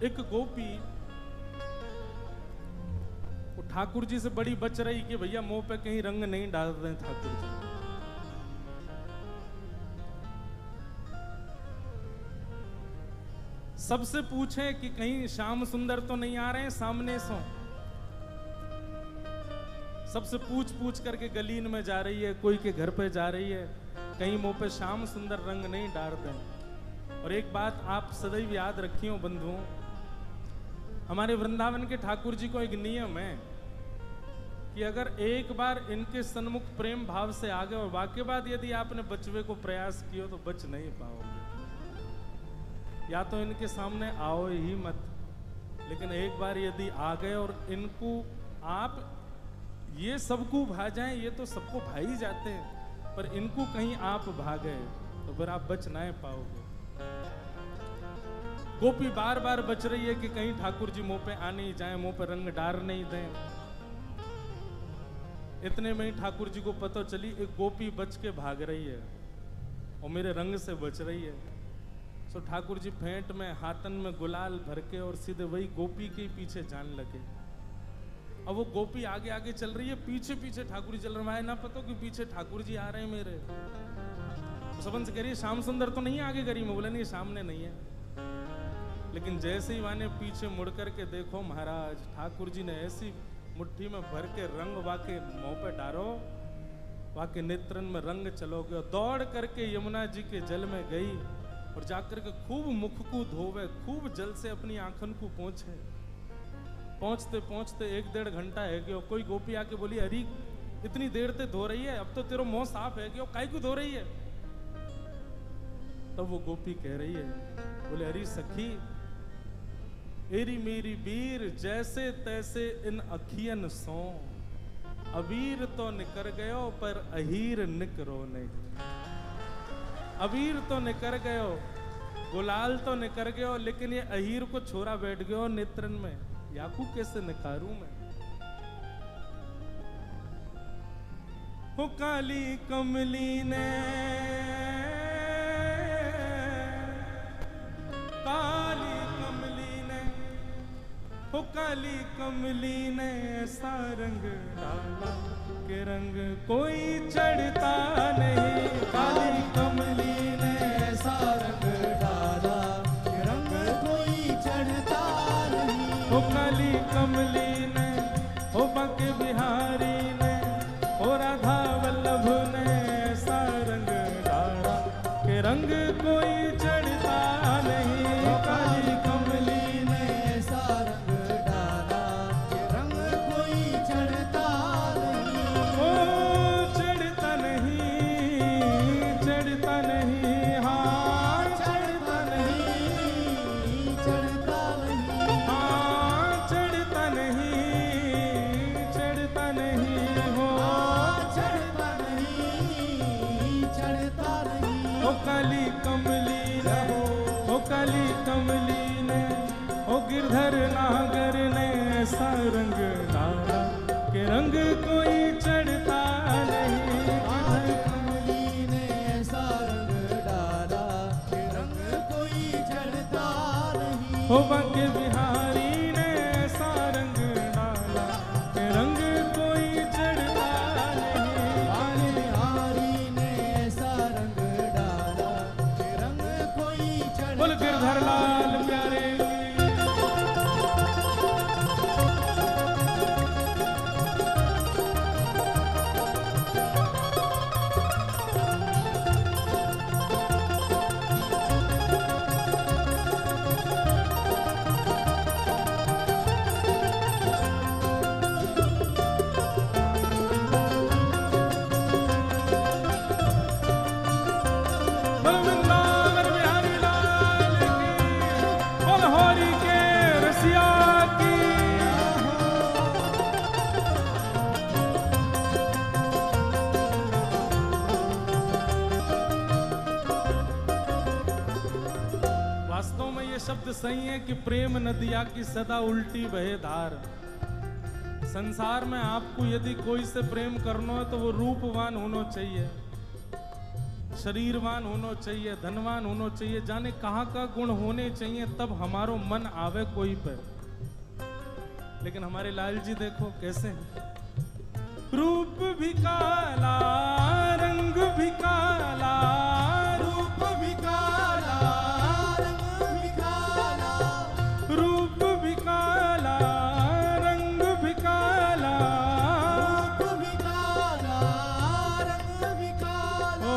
एक गोपी वो ठाकुर जी से बड़ी बच रही कि भैया मुंह पे कहीं रंग नहीं डाल दें ठाकुर जी। सबसे पूछे कि कहीं श्याम सुंदर तो नहीं आ रहे हैं सामने सो। सबसे पूछ पूछ करके गलीन में जा रही है, कोई के घर पे जा रही है, कहीं मुंह पे श्याम सुंदर रंग नहीं डालते। और एक बात आप सदैव याद रखियो बंधुओं, हमारे वृंदावन के ठाकुर जी को एक नियम है कि अगर एक बार इनके सन्मुख प्रेम भाव से आ गए और वाकई बाद यदि आपने बचवे को प्रयास किया तो बच नहीं पाओगे। या तो इनके सामने आओ ही मत, लेकिन एक बार यदि आ गए और इनको आप ये सबको भा जाएं, ये तो सबको भा ही जाते हैं, पर इनको कहीं आप भागे तो फिर आप बच नहीं पाओगे। गोपी बार बार बच रही है कि कहीं ठाकुर जी मुंह पे आ नहीं जाए, मुंह पे रंग डार नहीं दें। इतने में ही ठाकुर जी को पता चली एक गोपी बच के भाग रही है और मेरे रंग से बच रही है। सो ठाकुर जी फेंट में हाथन में गुलाल भर के और सीधे वही गोपी के पीछे जान लगे। अब वो गोपी आगे आगे चल रही है, पीछे पीछे ठाकुर जी चल रहे हैं। ना पता कि पीछे ठाकुर जी आ रहे हैं मेरे। तो सबन से कह रही है श्याम सुंदर तो नहीं आगे करी। मैं बोला नहीं सामने नहीं है। लेकिन जैसे ही वाने पीछे मुड़ करके देखो महाराज, ठाकुर जी ने ऐसी मुट्ठी में भर के रंग वाके मुंह पे डारो, वाके नेत्रन में रंग चलो गए। दौड़ करके यमुना जी के जल में गई और जाकर के खूब मुख को धोवे, खूब जल से अपनी आंखन को पोंछे। पहुंचते पहुंचते 1-1.5 घंटा है गयो। कोई गोपी आके बोली अरे इतनी देर ते धो रही है, अब तो तेरा मुंह साफ है गयो, काई को धो रही है? तब वो गोपी कह रही है, बोले अरे सखी, एरी मेरी वीर जैसे तैसे इन अखियन सो, अबीर तो निकर गयो पर अहीर निकरो नहीं। अबीर तो निकर गयो, गुलाल तो निकर गयो, लेकिन ये अहीर को छोरा बैठ गयो नेत्रन में। याकू कैसे निकारू मैं? हो काली कमली ने, काली कमली ने, हो काली कमली ने ऐसा रंग डाला के रंग कोई चढ़ता नहीं। काली कमली ने ऐसा रंग डाला के रंग कोई चढ़ता नहीं। हो काली कमली ने, हो बांके बिहारी ने, हो राधा वल्लभ ने ऐसा रंग डाला के रंग कोई चढ़ता नहीं। हो काली कमली ने ऐसा रंग डाला के रंग कोई चढ़ता नहीं। ओ चढ़ता नहीं, चढ़ता नहीं, हाँ चढ़ता नहीं, चढ़ता नहीं, हाँ चढ़ता नहीं, चढ़ता नहीं, हो चढ़ता नहीं, चढ़ता नहीं। हो काली कमली ने, हो काली कमली ने, हो गिरधर नागर ने ऐसा रंग डाला के रंग कोई चढ़ता नहीं। काली कमली ने ऐसा रंग डाला के रंग कोई चढ़ता नहीं। हो बांके बिहारी ने ऐसा रंग डाला के रंग कोई चढ़ता नहीं। काली बिहारी ने ऐसा रंग डाला के रंग कोई चढ़ता। बोल गिरधर लाल प्यारे की। बोल वृंदावन बिहारी लाल की, बोल होरी के रसिया की। वास्तव में ये शब्द सही है कि प्रेम नदिया की सदा उल्टी बहे धार। संसार में आपको यदि कोई से प्रेम करना है तो वो रूपवान होना चाहिए। शरीरवान होना चाहिए, धनवान होना चाहिए, जाने कहाँ का गुण होने चाहिए तब हमारो मन आवे कोई पे। लेकिन हमारे लाल जी देखो कैसे हैं, रूप भी काला रंग भी काला, रूप भी काला रंग भी काला, रूप भी काला रंग भी काला, रूप भी काला रंग भी काला, ओ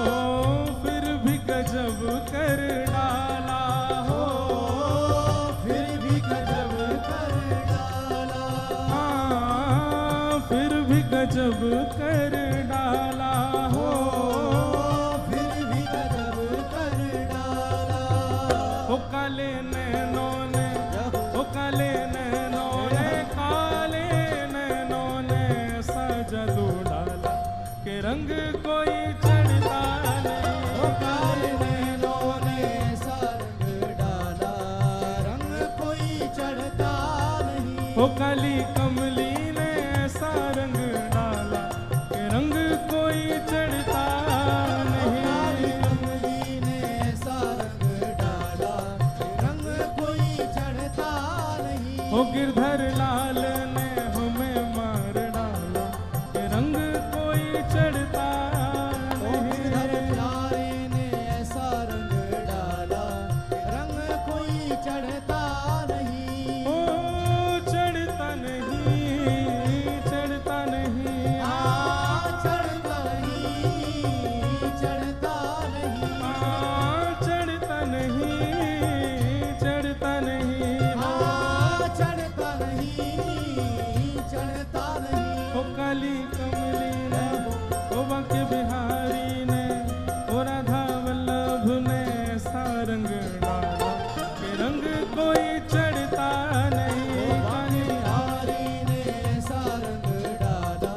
फिर भी गजब कर डाला हो, फिर भी गजब कर डाला, हाँ फिर भी गजब कर डाला हो, फिर भी गजब कर डाला। ओ काले नैनों ने, ओ काले नैनों ने, काले नैनों ने ऐसा जादू डाला कि रंग कोई चढ़ता नहीं। ओ काले नैनों ने ऐसा रंग डाला, रंग कोई चढ़ता नहीं। ओ काली कमली ने ऐसा रंग डाला कि रंग कोई चढ़ता काली नहीं। कमली ने ऐसा रंग डाला, रंग कोई चढ़ता नहीं। ओ गिरधर लाल ने हमें मार डाला कि रंग कोई चढ़ता ओ गिरधर नहीं। प्यारे ने ऐसा रंग डाला, रंग कोई चढ़ता नहीं। ओ चढ़ता नहीं, चढ़ता नहीं, चढ़ता नहीं, चढ़ता नहीं, चढ़ता नहीं, चढ़ता नहीं, चढ़ता नहीं, चढ़ता नहीं। ओ काली कमली ने, ओ बांके बिहारी ने, ओ राधा वल्लभ ने ऐसा रंग डाला कि रंग कोई चढ़ता नहीं। काली बिहारी ने ऐसा रंग डाला,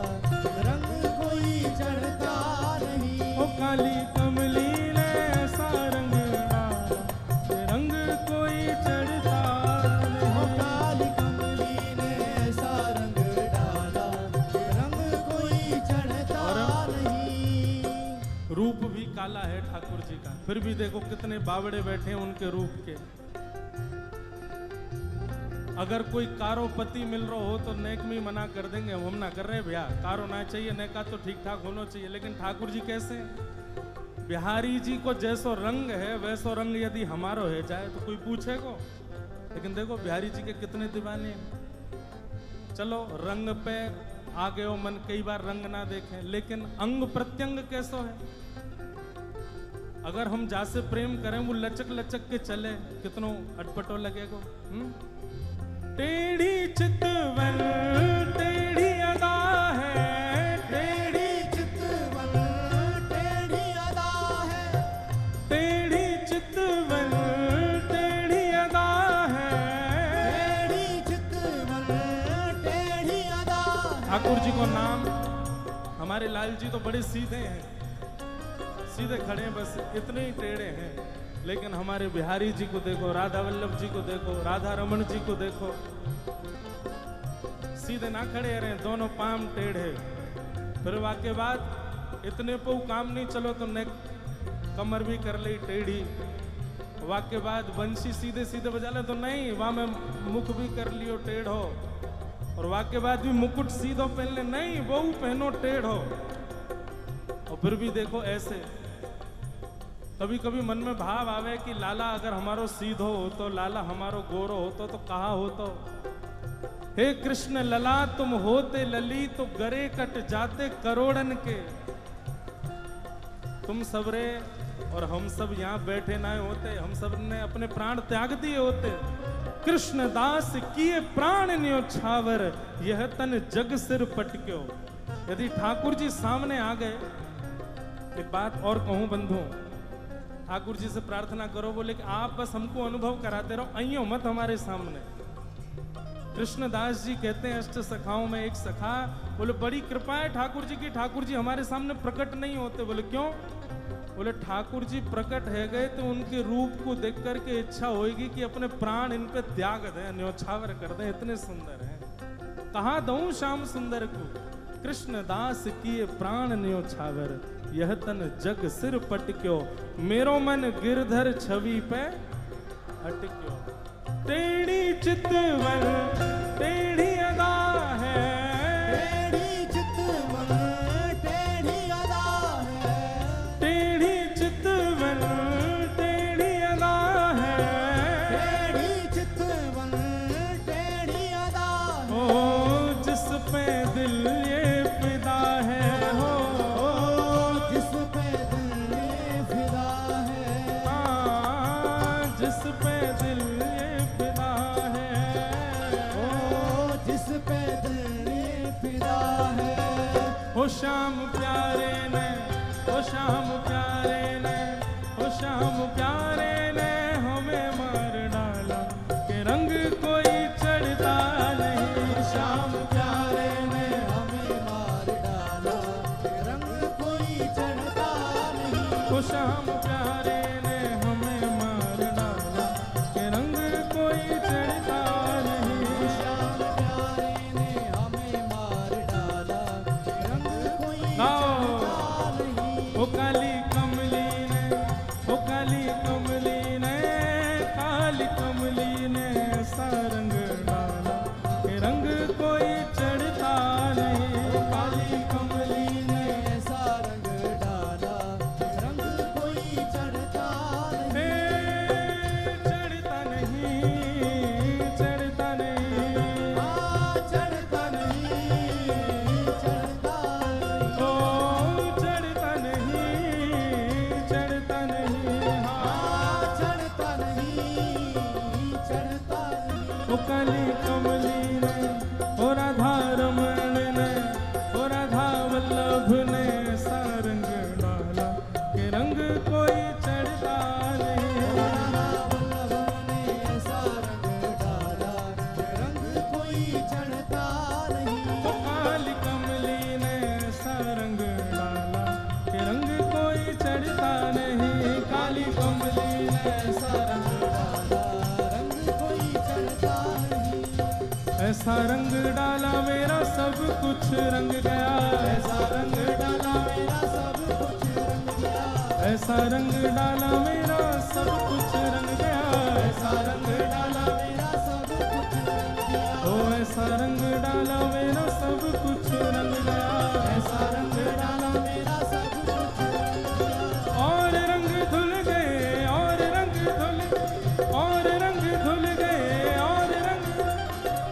रंग कोई चढ़ता नहीं। ओ काली कमली ने ऐसा रंग डाला कि रंग कोई चढ़ता ओ नहीं। काली कमली ने ऐसा रंग डाला, रंग कोई चढ़ता नहीं। रूप भी काला है ठाकुर जी का, फिर भी देखो कितने बावड़े बैठे हैं उनके रूप के। अगर कोई कारोपति मिल रहा हो तो नेक में मना कर देंगे, हम ना कर रहे हैं भैया, कारो ना चाहिए, नेका तो ठीक ठाक होना चाहिए। लेकिन ठाकुर जी कैसे हैं? बिहारी जी को जैसो रंग है वैसो रंग यदि हमारो है जाए तो कोई पूछेगो। लेकिन देखो बिहारी जी के कितने दीवाने हैं। चलो रंग पे आ गए हो मन, कई बार रंग ना देखें, लेकिन अंग प्रत्यंग कैसो है? अगर हम जासे प्रेम करें वो लचक लचक के चले, कितनों अटपटो लगेगो। टेढ़ी चितवन टेढ़ी अदा है, टेढ़ी चितवन टेढ़ी अदा है, टेढ़ी चितवन टेढ़ी अदा है, टेढ़ी चितवन टेढ़ी अदा है। ठाकुर जी को नाम, हमारे लाल जी तो बड़े सीधे हैं, सीधे खड़े हैं, बस इतने ही टेढ़े हैं। लेकिन हमारे बिहारी जी को देखो, राधा वल्लभ जी को देखो, राधा रमन जी को देखो, सीधे ना खड़े रहे, दोनों पाम टेढ़े। फिर वाके बाद इतने पे काम नहीं, चलो तो नेक कमर भी कर ली टेढ़ी। वाके बाद बंशी सीधे सीधे बजा ले तो नहीं, वहां में मुख भी कर लियो टेढ़ो। और वाके बाद भी मुकुट सीधो पहन ले, नहीं वो पहनो टेढ़ो। और फिर भी देखो ऐसे, कभी कभी मन में भाव आवे कि लाला अगर हमारो सीधो हो तो, लाला हमारो गोरो हो तो कहा हो तो, हे कृष्ण लला तुम होते लली तो गरे कट जाते करोड़न के। तुम सबरे और हम सब यहाँ बैठे ना होते, हम सब ने अपने प्राण त्याग दिए होते। कृष्ण दास किए प्राण न्योछावर, यह तन जग सिर पटक्यो। यदि ठाकुर जी सामने आ गए, एक बात और कहूं बंधु, ठाकुर जी से प्रार्थना करो, बोले कि आप बस हमको अनुभव कराते रहो, आइयो मत हमारे सामने। कृष्णदास जी कहते हैं अष्ट सखाओं में एक सखा, बोले बड़ी कृपा है ठाकुर जी की, ठाकुर जी हमारे सामने प्रकट नहीं होते। बोले क्यों? बोले ठाकुर जी प्रकट है गए तो उनके रूप को देख करके इच्छा होगी कि अपने प्राण इन पे त्याग दें, न्योछावर कर दें, इतने सुंदर हैं। कहाँ दऊं श्याम सुंदर को, कृष्णदास किए प्राण न्योछावर, यह तन जग सिर पटक्यो, मेरो मन गिरधर छवि पे अटक्यो। टेढ़ी चितवन टेढ़ी अदा है, टेढ़ी चितवन टेढ़ी अदा है, टेढ़ी चितवन टेढ़ी अदा है, टेढ़ी चितवन टेढ़ी अदा है। ओ जिस पे दिल ये फिदा है, हो जिस पे दिल ये फिदा है, हाँ जिस पे दिल ये फिदा है, ओ जिस पे दिल ये फिदा है। हो श्याम प्यारे ने, हो श्याम प्यारे ने, हो श्याम प्यारे ने हमें मार डाला कि रंग कोई चढ़ता नहीं। श्याम प्यारे ने हमें मार डाला, रंग कोई चढ़ता नहीं। हो श्याम प्यारे ने हमें मार डाला कि रंग कोई चढ़ता नहीं। श्याम प्यारे ने हमें मार डाला, रंग कोई गाओ। चढ़ता नहीं। ओ काली कमली ने, ओ काली कमली ने, काली कमली ने सा रंग डाला कि रंग कोई चढ़ता नहीं। काली कमली ने ऐसा रंग डाला, रंग कोई चढ़ता नहीं। ए, चढ़ता नहीं, चढ़ता नहीं, चढ़ता नहीं, चढ़ता नहीं। ओ चढ़ता नहीं, चढ़ता नहीं, हाँ चढ़ता नहीं, चढ़ता नहीं। ओ काली कमली ने, ओ राधा रमण ने, ओ राधा वल्लभ ने सा रंग डाला कि रंग कोई चढ़ता नहीं। राधा वल्लभ ने ऐसा रंग डाला, रंग कोई चढ़ता नहीं। ओ काली कमली ने सा रंग डाला कि रंग कोई चढ़ता नहीं। काली कमली ने सा रंग डाला, रंग कोई चढ़ता नहीं। ऐसा रंग डाला मेरा सब कुछ रंग गया, ऐसा रंग डाला मेरा सब कुछ रंग गया। ऐसा रंग डाला मेरा सब कुछ रंग गया। ऐसा रंग डाला मेरा सब कुछ रंग गया। ओ ऐसा रंग डाला मेरा सब कुछ रंग गया। ऐसा रंग डाला मेरा सब कुछ रंग गया। और रंग धुल गए, और रंग धुल, और रंग धुल गए, और रंग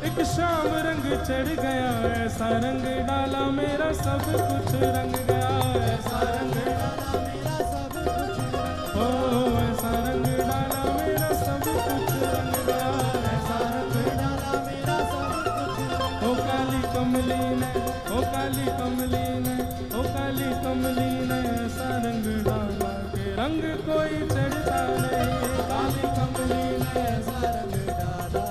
एक शाम रंग चढ़ गया। ऐसा रंग डाला मेरा सब कुछ रंग गया। ऐसा रंग डाला मेरा सब कुछ रंग ओ ऐसा रंग डाला मेरा सब कुछ रंग गया। ऐसा रंग डाला मेरा सब कुछ रंग ओ काली कमली ने, ओ काली कमली ने, ओ काली कमली ने ऐसा रंग डाला कि रंग कोई चढ़ता नहीं। काली कमली ने ऐसा रंग डाला,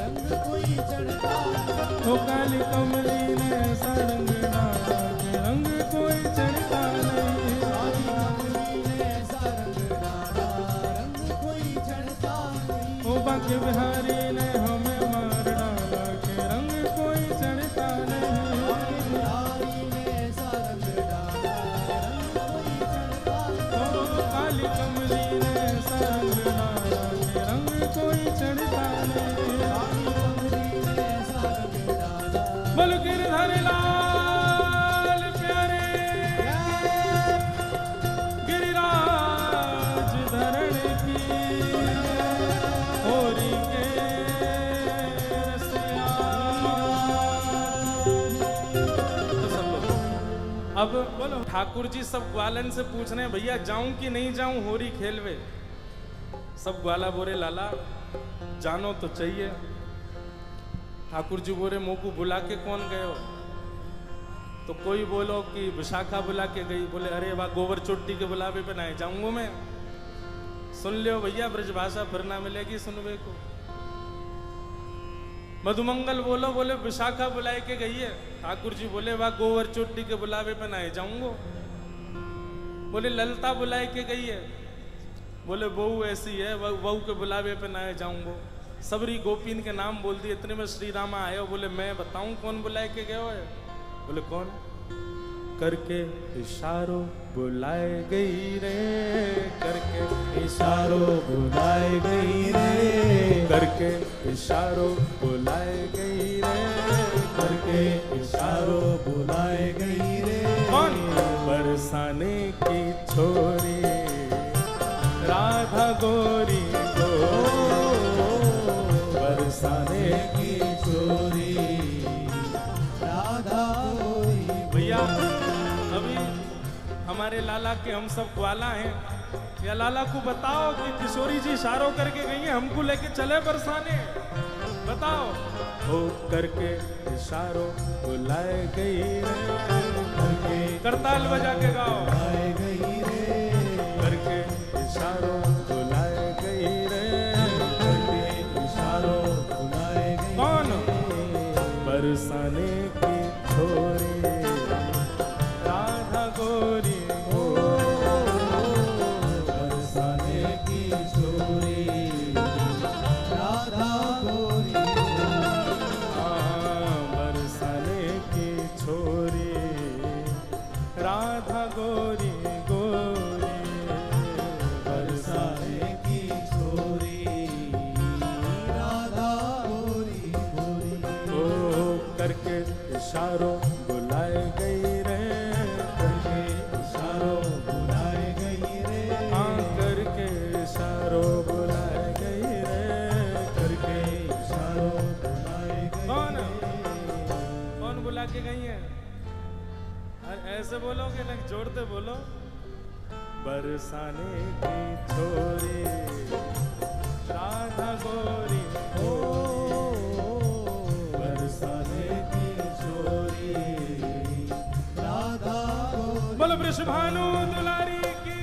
रंग कोई चढ़ता नहीं। ओ काली कमली ने ऐसा रंग डाला कि रंग कोई चढ़ता नहीं। काली कमली ने ऐसा रंग डाला, रंग कोई चढ़ता नहीं। ओ बांके बिहारी ने हमें मार डाला कि रंग कोई चढ़ता नहीं। बिहारी ने ऐसा रंग डाला, रंग कोई चढ़ता नहीं। ओ काली कमली ने ऐसा रंग डाला कि रंग कोई चढ़ता नहीं। काली कमली ने ऐसा रंग डाला। बोल गिरधर लाल प्यारे, गिरिराज धरण की, होरी के रसिया। तो सब लोग अब बोलो, ठाकुर जी सब ग्वालन से पूछ रहे हैं भैया जाऊं कि नहीं जाऊं होरी खेलवे। सब ग्वाला बोरे लाला जानो तो चाहिए। ठाकुर जी बोले मुँह को बुला के कौन गए हो? तो कोई बोलो कि विशाखा बुला के गई। बोले अरे वाह, गोबर चोटी के बुलावे पे ना जाऊंगा मैं। सुन लियो भैया, ब्रजभाषा फिर ना मिलेगी सुनवे को। मधुमंगल बोलो, बोले विशाखा बुलाए के गई है। ठाकुर जी बोले वाह, गोबर चोटी के बुलावे पे ना जाऊंगा। बोले ललता बुलाए के गई है। बोले बहू ऐसी है, बहू के बुलावे पे ना जाऊंगा। सबरी गोपीन के नाम बोल दिए। इतने में श्री रामा आए। बोले मैं बताऊं कौन बुलाए के गए हो? बोले कौन? करके इशारों बुलाए गई रे, करके इशारों बुलाए गई रे, करके इशारों बुलाए गई रे, करके इशारों बुलाए गई रे। कौन? बरसाने की छोरी राधा गोरी गो, बरसाने की छोरी राधा गोरी। भैया अभी हमारे लाला के हम सब ग्वाला हैं, या लाला को बताओ कि किशोरी जी इशारों करके गई हैं, हमको लेके चले बरसाने, बताओ। हो करके इशारों बुलाए गई रे, करके करताल बजा के गाओ। बुलाए गई रे, करके इशारों बुलाए गई रे, करके इशारों बुलाए गई। कौन? बरसाने की छोरी राधा गोरी हो, बरसाने की छोरी राधा गोरी। हाँ, बरसाने की छोरी राधा गोरी गोरी, बरसाने की छोरी राधा गोरी गोरी। ओ करके इशारों बुलाए गई रे, करके इशारों बुलाए गई रे, हाँ करके इशारों बुलाए गई रे, करके इशारों बुलाए गई। कौन? कौन बुला के गई है? अरे ऐसे बोलोगे ना, जोड़ते बोलो। बरसाने की छोरी राधा गोरी हो, बरसाने की छोरी राधा गोरी। बोलो वृषभानु दुलारी की।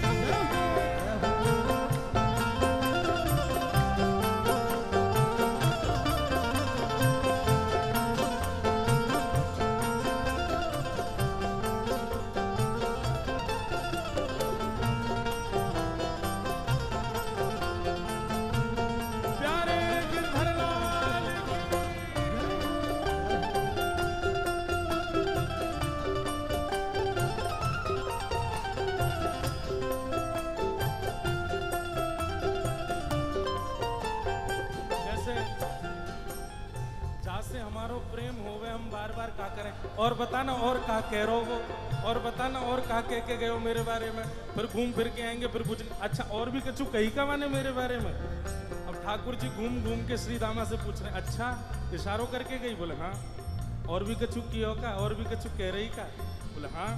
प्यारे गिरधरलाल जैसे जासे हमारो प्रेम होवे, हम बार बार का करें, और बताना और का कह रो वो, और बताना और का कह के गए हो मेरे बारे में, फिर घूम फिर के आएंगे, फिर पूछ अच्छा और भी कछु कही का माने मेरे बारे में। अब ठाकुर जी घूम घूम के श्री दामा से पूछ रहे अच्छा इशारों करके गई? बोले हाँ। और भी कछु कियो का? और भी कछु कह रही का? बोले हाँ।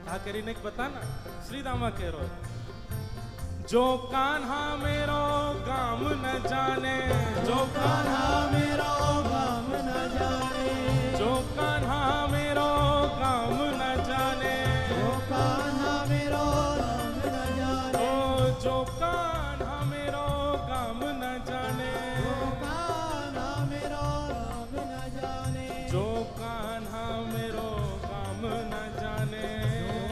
कहा करी ने बताना। श्री दामा कह रो जो कान्हा मेरो गाम न जाने, जो कान्हा मेरो गाम न जाने, जो कान्हा मेरो गाम न जाने, जो कान्हा मेरो गाम न जाने, ओ जो कान्हा मेरो गाम न जाने, जो कान्हा मेरो गाम न जाने, जो कान्हा मेरो गाम न जाने,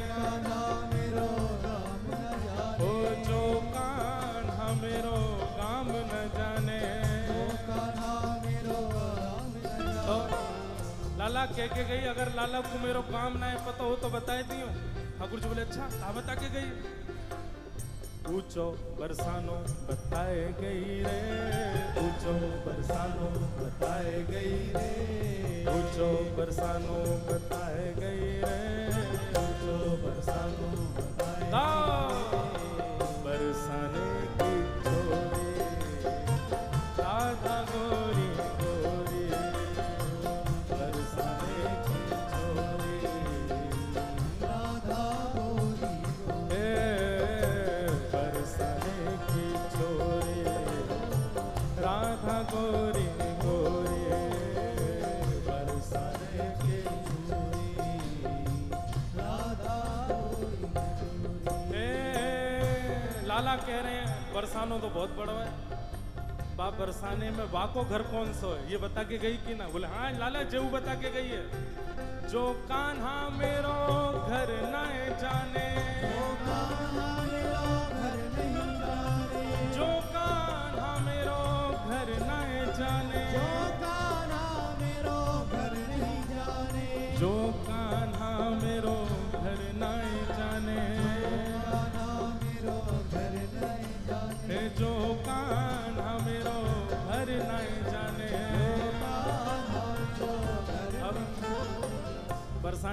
कान्हा मेरो गाम न जाने, ओ जो कान्हा मेरो गाम न जाने। जो कान्हा मेरो गाम न तो जाने। लाला कह के गई, अगर लाला को मेरो काम ना है पता हो तो बताए दियो। ठाकुर जी बोले अच्छा कहा बता के गई? पूछो बरसानो बताए गई रे, पूछो बरसानो बताए गई रे, पूछो बरसानो बताए गई रे, पूछो बरसानो बताए बरसाने की छोरी राधा गोरी गोरी, बरसाने की छोरी राधा गोरी गोरी। बरसाने की छोरी राधा गोरी गोरी, बरसाने की छोरी राधा गोरी गोरी। लाला कह रहे हैं बरसानो तो बहुत बड़ा है, बाप बरसाने में बाको घर कौन सा है ये बता के गई कि ना? बोले हाँ लाला जेऊ बता के गई है। जो कान्हा मेरो घर न जाने, जो कान्हा मेरो घर नहीं जाने, जो कान्हा मेरो घर न जाने, जो कान्हा मेरो घर नहीं जाने, जो कान्हा मेरो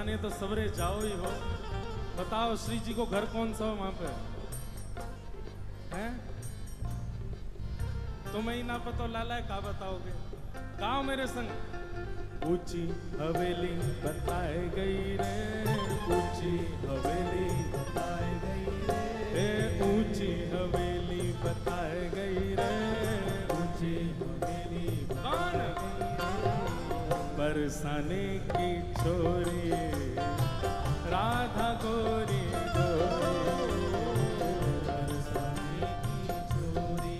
बरसाने तो सवरे जाओ ही हो। बताओ श्री जी को घर कौन सा हो वहां पे हैं? तुम्हें ही ना पता लाला है, का बताओगे? गाओ मेरे संग। ऊंची हवेली बताए गई रे, ऊंची हवेली बताए गई रे, ऊंची हवेली बताए गई रे, ऊंची हवेली बताए गई रे। बरसाने की छोरी राधा गोरी गोरी, बरसाने की छोरी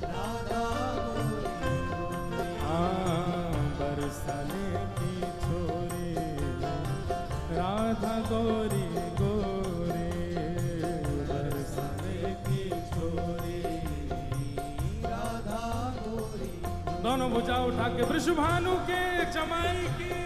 राधा गोरी गोरी। हाँ बरसाने की छोरी राधा गोरी गोरी, बरसाने की छोरी राधा गोरी। दोनों भुजा उठा के वृषभानु के जमाई की।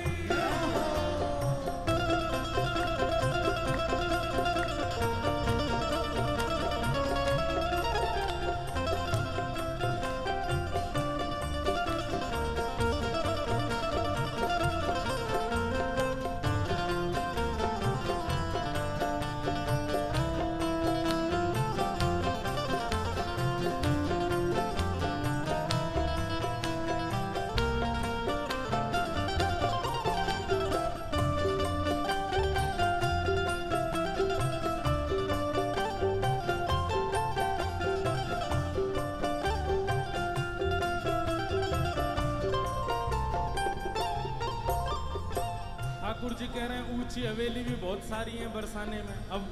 ठाकुर जी कह रहे हैं ऊंची हवेली भी बहुत सारी हैं बरसाने में, अब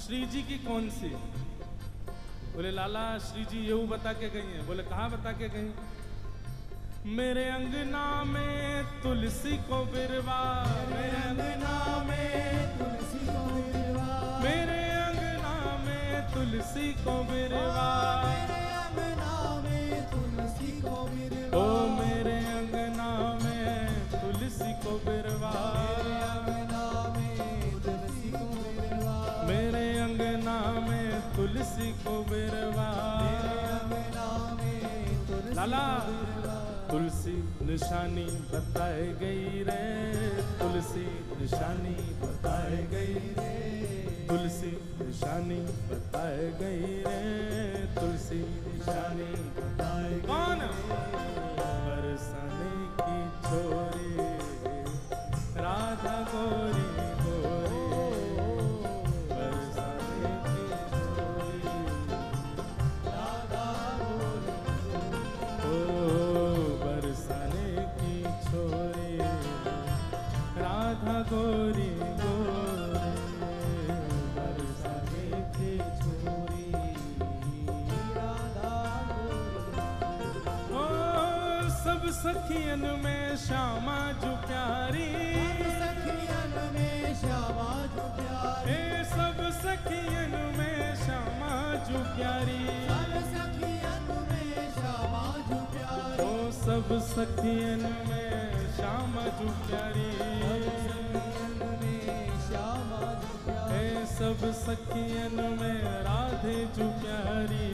श्री जी की कौन सी? बोले लाला श्री जी ये बता के गई हैं। बोले कहाँ बता के गई? मेरे अंगना में तुलसी को बिरवा, मेरे अंगना में तुलसी को बिरवा, मेरे अंगना में तुलसी को बिरवा, मेरे अंगना में तुलसी को बिरवा, ओ मेरे अंगना में तुलसी को बिरवा, मेरे अंगना में तुलसी को बिरवा। लाला तुलसी निशानी बताए गई रे, तुलसी निशानी बताए गई रे, तुलसी निशानी बताए गई रे, तुलसी निशानी बताए गई। कौन? बरसाने की छोरी राधा गोरी गोरी, बरसाने की छोरी राधा गोरी गोरी, ओ बरसाने की छोरी राधा गोरी गोरी, बरसाने की छोरी राधा गोरी। ओ सब सखियन में श्यामा जो प्यारी, सखियन में श्यामा जो प्यारी, सब सखियन में श्यामा जो प्यारी, सब सखियन में श्यामा जो प्यारी, ओ सब सखियन में श्यामा जो प्यारी, श्यामा जो प्यारी, सब सखियन में राधे जो प्यारी,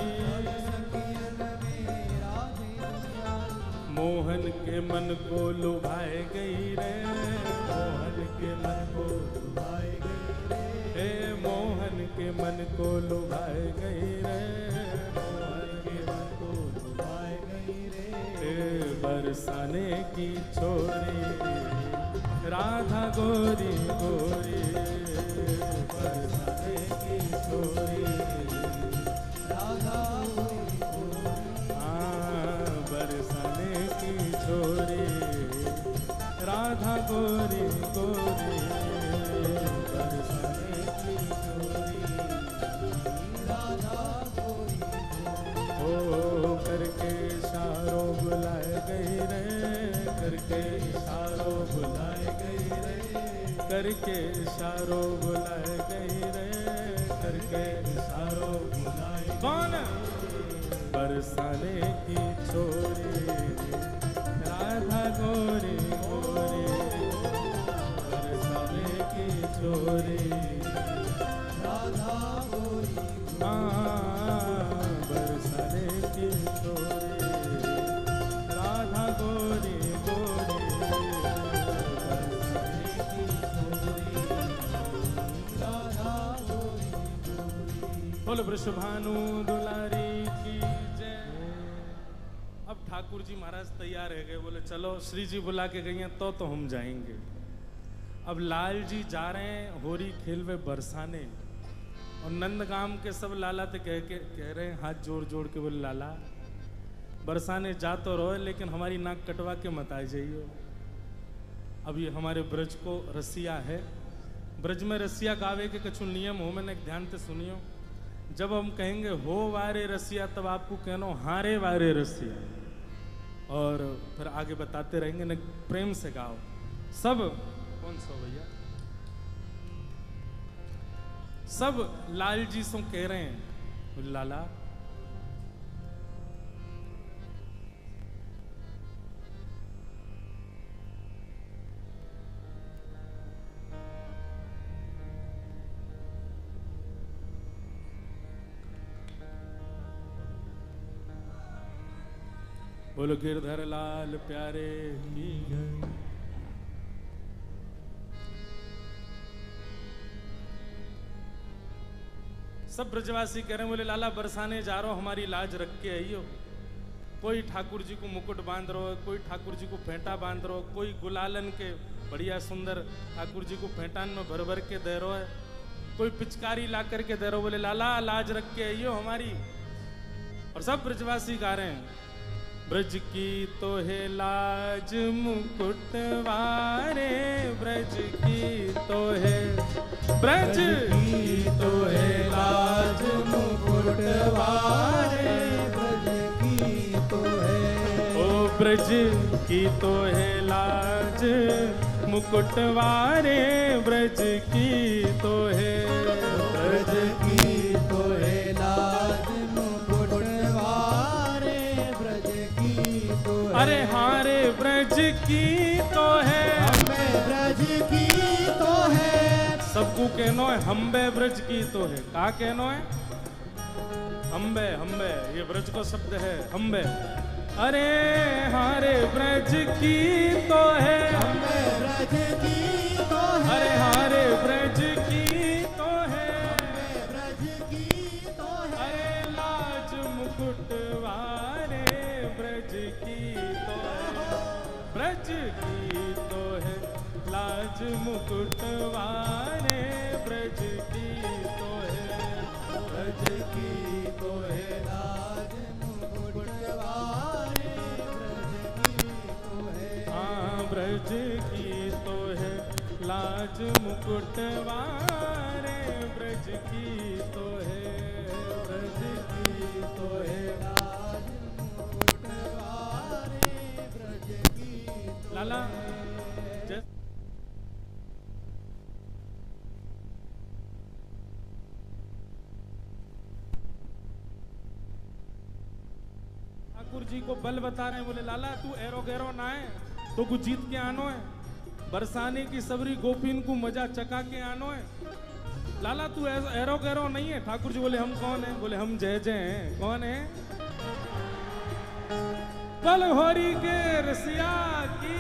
मोहन के मन को लुभाए गई रे, मोहन के मन को लुभाए गई रे, मोहन के मन को लुभाए गई रे, मोहन के मन को लुभाए गई रे, बरसाने की छोरी राधा गोरी गोरी, बरसाने की छोरी राधा गोरी गोरी। हाँ बरसाने की छोरी राधा गोरी गोरी, बरसाने की छोरी राधा गोरी गोरी। ओ करके इशारों बुलाए गई रे, करके इशारों बुलाए गई रे, करके इशारों बुलाए गई रे, करके इशारों बुलाए। कौन? बरसाने की छोरी राधा गोरी गोरी, बरसाने की छोरी राधा गोरी गोरी। हाँ बरसाने की छोरी राधा गोरी गोरी, बरसाने की बोलो वृषभानु दुलारी की जय। अब ठाकुर जी महाराज तैयार है गए, बोले चलो श्री जी बुला के गई हैं तो हम जाएंगे। अब लाल जी जा रहे हैं होरी खेलवे बरसाने, और नंदगाम के सब लाला तो कह रहे हैं हाथ जोड़ जोड़ के, बोले लाला बरसाने जा तो रहो लेकिन हमारी नाक कटवा के मत आ जाइयो। अब ये हमारे ब्रज को रसिया है, ब्रज में रसिया गावे के कुछ नियम हो, मैंने ध्यान से सुनियो। जब हम कहेंगे हो वारे रसिया तब आपको कहना हारे वारे रसिया, और फिर आगे बताते रहेंगे न, प्रेम से गाओ सब। कौन सा भैया? सब लाल जी सो कह रहे हैं लाला बोलो गिरधर लाल प्यारे की जय। सब ब्रजवासी कह रहे हैं बोले लाला बरसाने जा रहा हो, हमारी लाज रख के आइयो। कोई ठाकुर जी को मुकुट बांध रहो है, कोई ठाकुर जी को फेंटा बांध रहो, कोई गुलालन के बढ़िया सुंदर ठाकुर जी को फेंटान में भर भर के दे रहो है, कोई पिचकारी ला करके दे रहो, बोले लाला लाज रख के आइयो हमारी। और सब ब्रजवासी गा रहे हैं ब्रज की तो है लाज मुकुट वारे, ब्रज की तो है, ब्रज की तो है लाज मुकुट वारे, ब्रज की तो है, ओ ब्रज की तो है लाज मुकुट वारे, ब्रज की तो है, ब्रज की तो है लाज मुकुट वारे, ब्रज की तो है, अरे हारे ब्रज की तो है, हमें ब्रज की तो है, सबको कहनो है हम्बे ब्रज की तो है। का कहनो है? हम्बे हम्बे, ये ब्रज को शब्द है हम्बे। अरे हारे ब्रज की तो है, हमें ब्रज की तो है, अरे हारे ब्रज की तो है, हमें ब्रज की तो है, अरे लाज मुकुट वारे ब्रज की तो है, ब्रज की तो है लाज मुकुट वारे, ब्रज की तो है, ब्रज की तो है लाज मुकुट वारे, ब्रज की तो है, हाँ ब्रज की तो है लाज मुकुट वारे, ब्रज की तो है, ब्रज की तो है लाज मुकुट वारे, ब्रज की तो लाला जय। ठाकुर जी को बल बता रहे हैं, बोले लाला तू एरो गैरो ना है तो कुछ जीत के आनो है, बरसाने की सबरी गोपीन को मजा चका के आनो है। लाला तू एरो गैरो नहीं है। ठाकुर जी बोले हम कौन है? बोले हम जय जय हैं। कौन है? बल होरी के रसिया की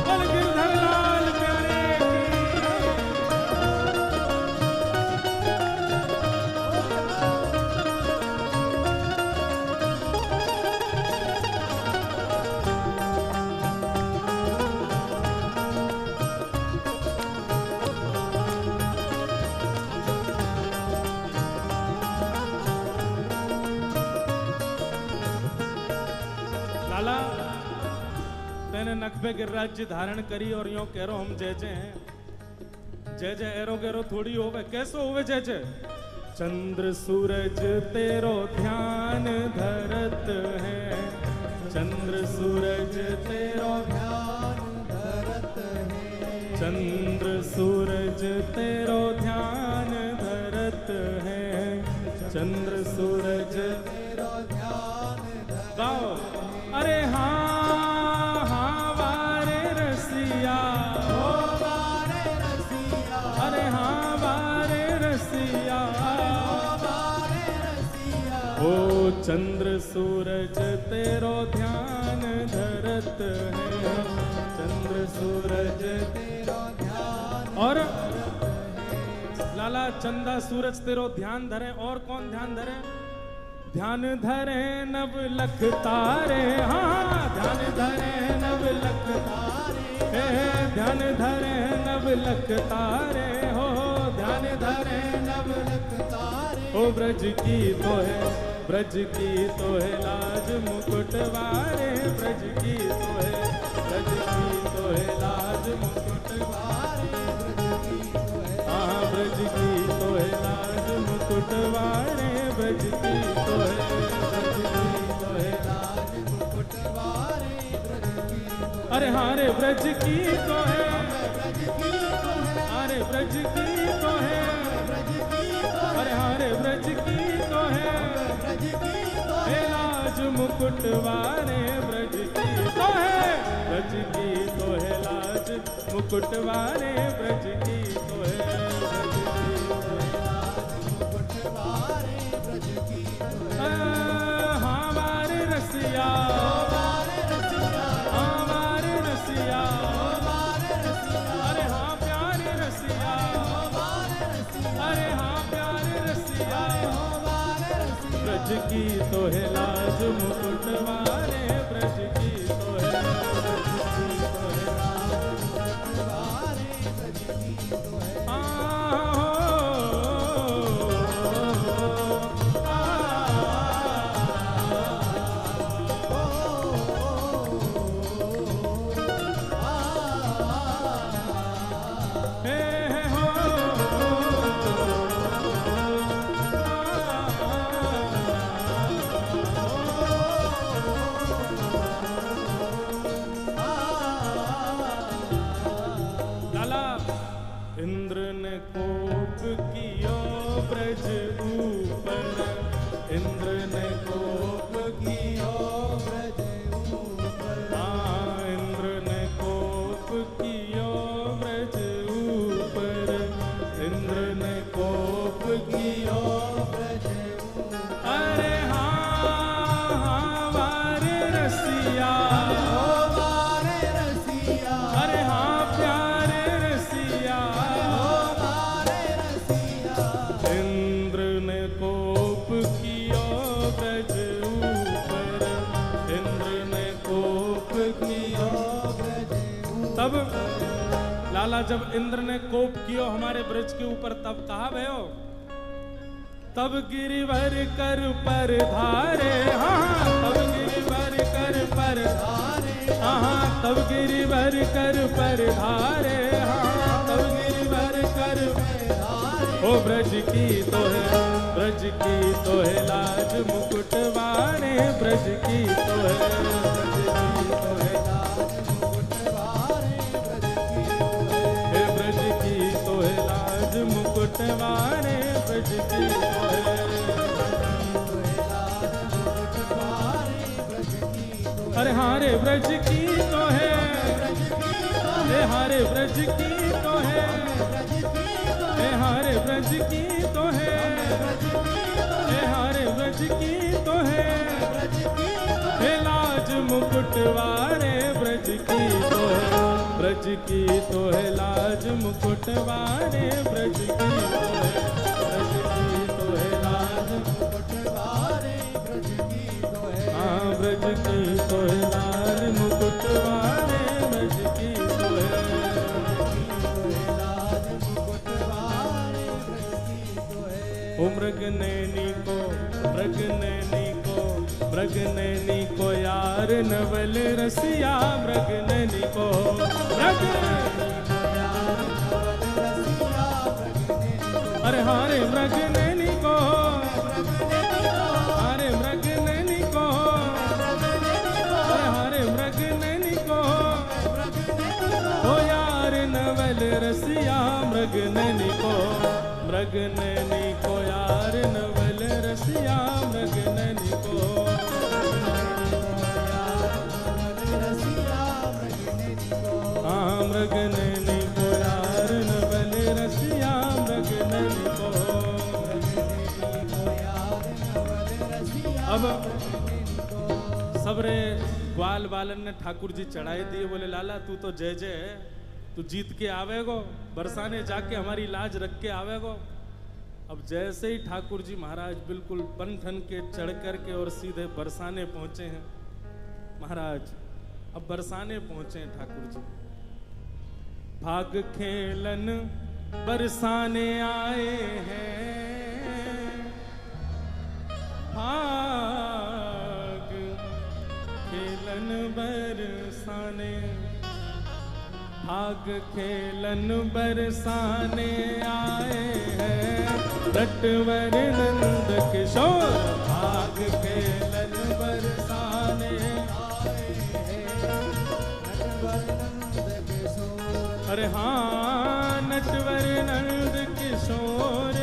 बल गिरधर लाल प्यारे लाला तेने नखबे गिरिराज धारण करी और यूं कह रो हम जय जय हैं। जय जय एरो गैरो थोड़ी होवे, कैसो होवे जय जय? चंद्र सूरज तेरो ध्यान धरत है, चंद्र सूरज तेरो ध्यान धरत है, चंद्र सूरज तेरो ध्यान धरत है, चंद्र सूरज तेरो ध्यान धरत गाओ। अरे हाँ हाँ वारे रसिया, हो वारे रसिया, अरे हाँ वारे रसिया, हो वारे रसिया, ओ चंद्र सूरज तेरो ध्यान ध्यान धरत है, चंद्र सूरज तेरो ध्यान और लाला चंदा सूरज तेरो ध्यान धरे। और कौन ध्यान धरे? ध्यान धरे नव लख तारे, हाँ ध्यान धरे नव लख तारे, ध्यान धरे नव लख तारे, हो ध्यान धरे नव लख तारे। ओ ब्रज की तो है, ब्रज की तो है लाज मुकुटवारे, ब्रज की तो है, ब्रज की तो है लाज मुकुटवारे, हाँ ब्रज की तो है लाज मुकुटवारे, ब्रज की तो है, ब्रज की तो है लाज मुकुटवारे, ब्रज की तो है। अरे हारे ब्रज की तो है, अरे ब्रज की तो है, अरे हारे ब्रज की तो है, हे लाज मुकुटवारे, ब्रज की तो है, ब्रज की तो है लाज मुकुटवारे, ब्रज की तो है, ब्रज की तो है लाज मुकुटवारे, ब्रज की तो है। हमारे रसिया, हमारे रसिया, अरे हाँ प्यारे रसिया, अरे हाँ प्यारे रसिया, ब्रज की तो है लाज मुकुटवारे, ब्रज की तो है, ब्रज की तो है लाज मुकुटवारे, ब्रज की तो है। इंद्र ने कोप कियो ब्रज ऊपर, इंद्र ने कोप कियो ब्रज ऊपर, हाँ इंद्र ने कोप कियो ब्रज ऊपर, इंद्र ने कोप कियो ब्रज ऊपर। अरे हाँ वारे रसिया, वारे रसिया, अरे हाँ प्यारे रसिया, इंद्र ने कोप कियो ब्रज ऊपर, इंद्र ने कोप कियो ब्रज ऊपर। तब लाला जब इंद्र ने कोप कियो हमारे ब्रज के ऊपर, तब कहा भयो, तब गिरिवर कर पर धारे, हाँ तब गिरिवर कर पर धारे, हाँ तब गिरिवर कर पर धारे, हाँ तब गिरिवर कर पर धारे। ओ ब्रज की तो है, ब्रज की तो है लाज मुकुटवारे, ब्रज की तो है, ब्रज की तो है लाज मुकुटवारे, ब्रज की तो है, हे ब्रज की तो है लाज मुकुटवारे, ब्रज की तो है, अरे हारे ब्रज की तो है, हे हारे ब्रज की तो है, हे हारे ब्रज की तो है, हे हारे ब्रज की तो है, हे लाज मुकुटवारे, ब्रज की तो है, ब्रज की तो है लाज मुकुटवारे, ब्रज की तो है, ब्रज की तो है लाज मुकुटवारे, ब्रज की तो है, हाँ ब्रज की तो है लाज मुकुटवारे, ब्रज की तो है, लाज मुकुटवारे, ब्रज की तो है। ओ मृग नैनी को, मृग नैनी को, मृग नैनी को यार नवल रसिया, मृग नैनी को, मृग अरे हारे मृग नैनी को, हारे मृग नैनी को, अरे हारे मृग नैनी को, ओ यार नवल रसिया, मृग नैनी को, मृग नैनी को यार नवल रसिया, मृग नैनी को, हाँ मृग नैनी को यार नवल रसिया, मृग नैनी को। अब सबरे ग्वाल बालन ने ठाकुर जी चढ़ाई दिए, बोले लाला तू तो जय जय है, तू जीत के आवेगो, बरसाने जाके हमारी लाज रख के आवेगो। अब जैसे ही ठाकुर जी महाराज बिल्कुल बन ठन के चढ़ करके और सीधे बरसाने पहुंचे हैं महाराज। अब बरसाने पहुंचे हैं ठाकुर जी। भाग खेलन बरसाने आए हैं, भाग खेलन बरसाने, भाग खेलन बरसाने आए हैं नटवर नंद किशोर। भाग खेलन बरसाने आए हैं नटवर नंद किशोर। अरे हाँ नटवर नंद किशोर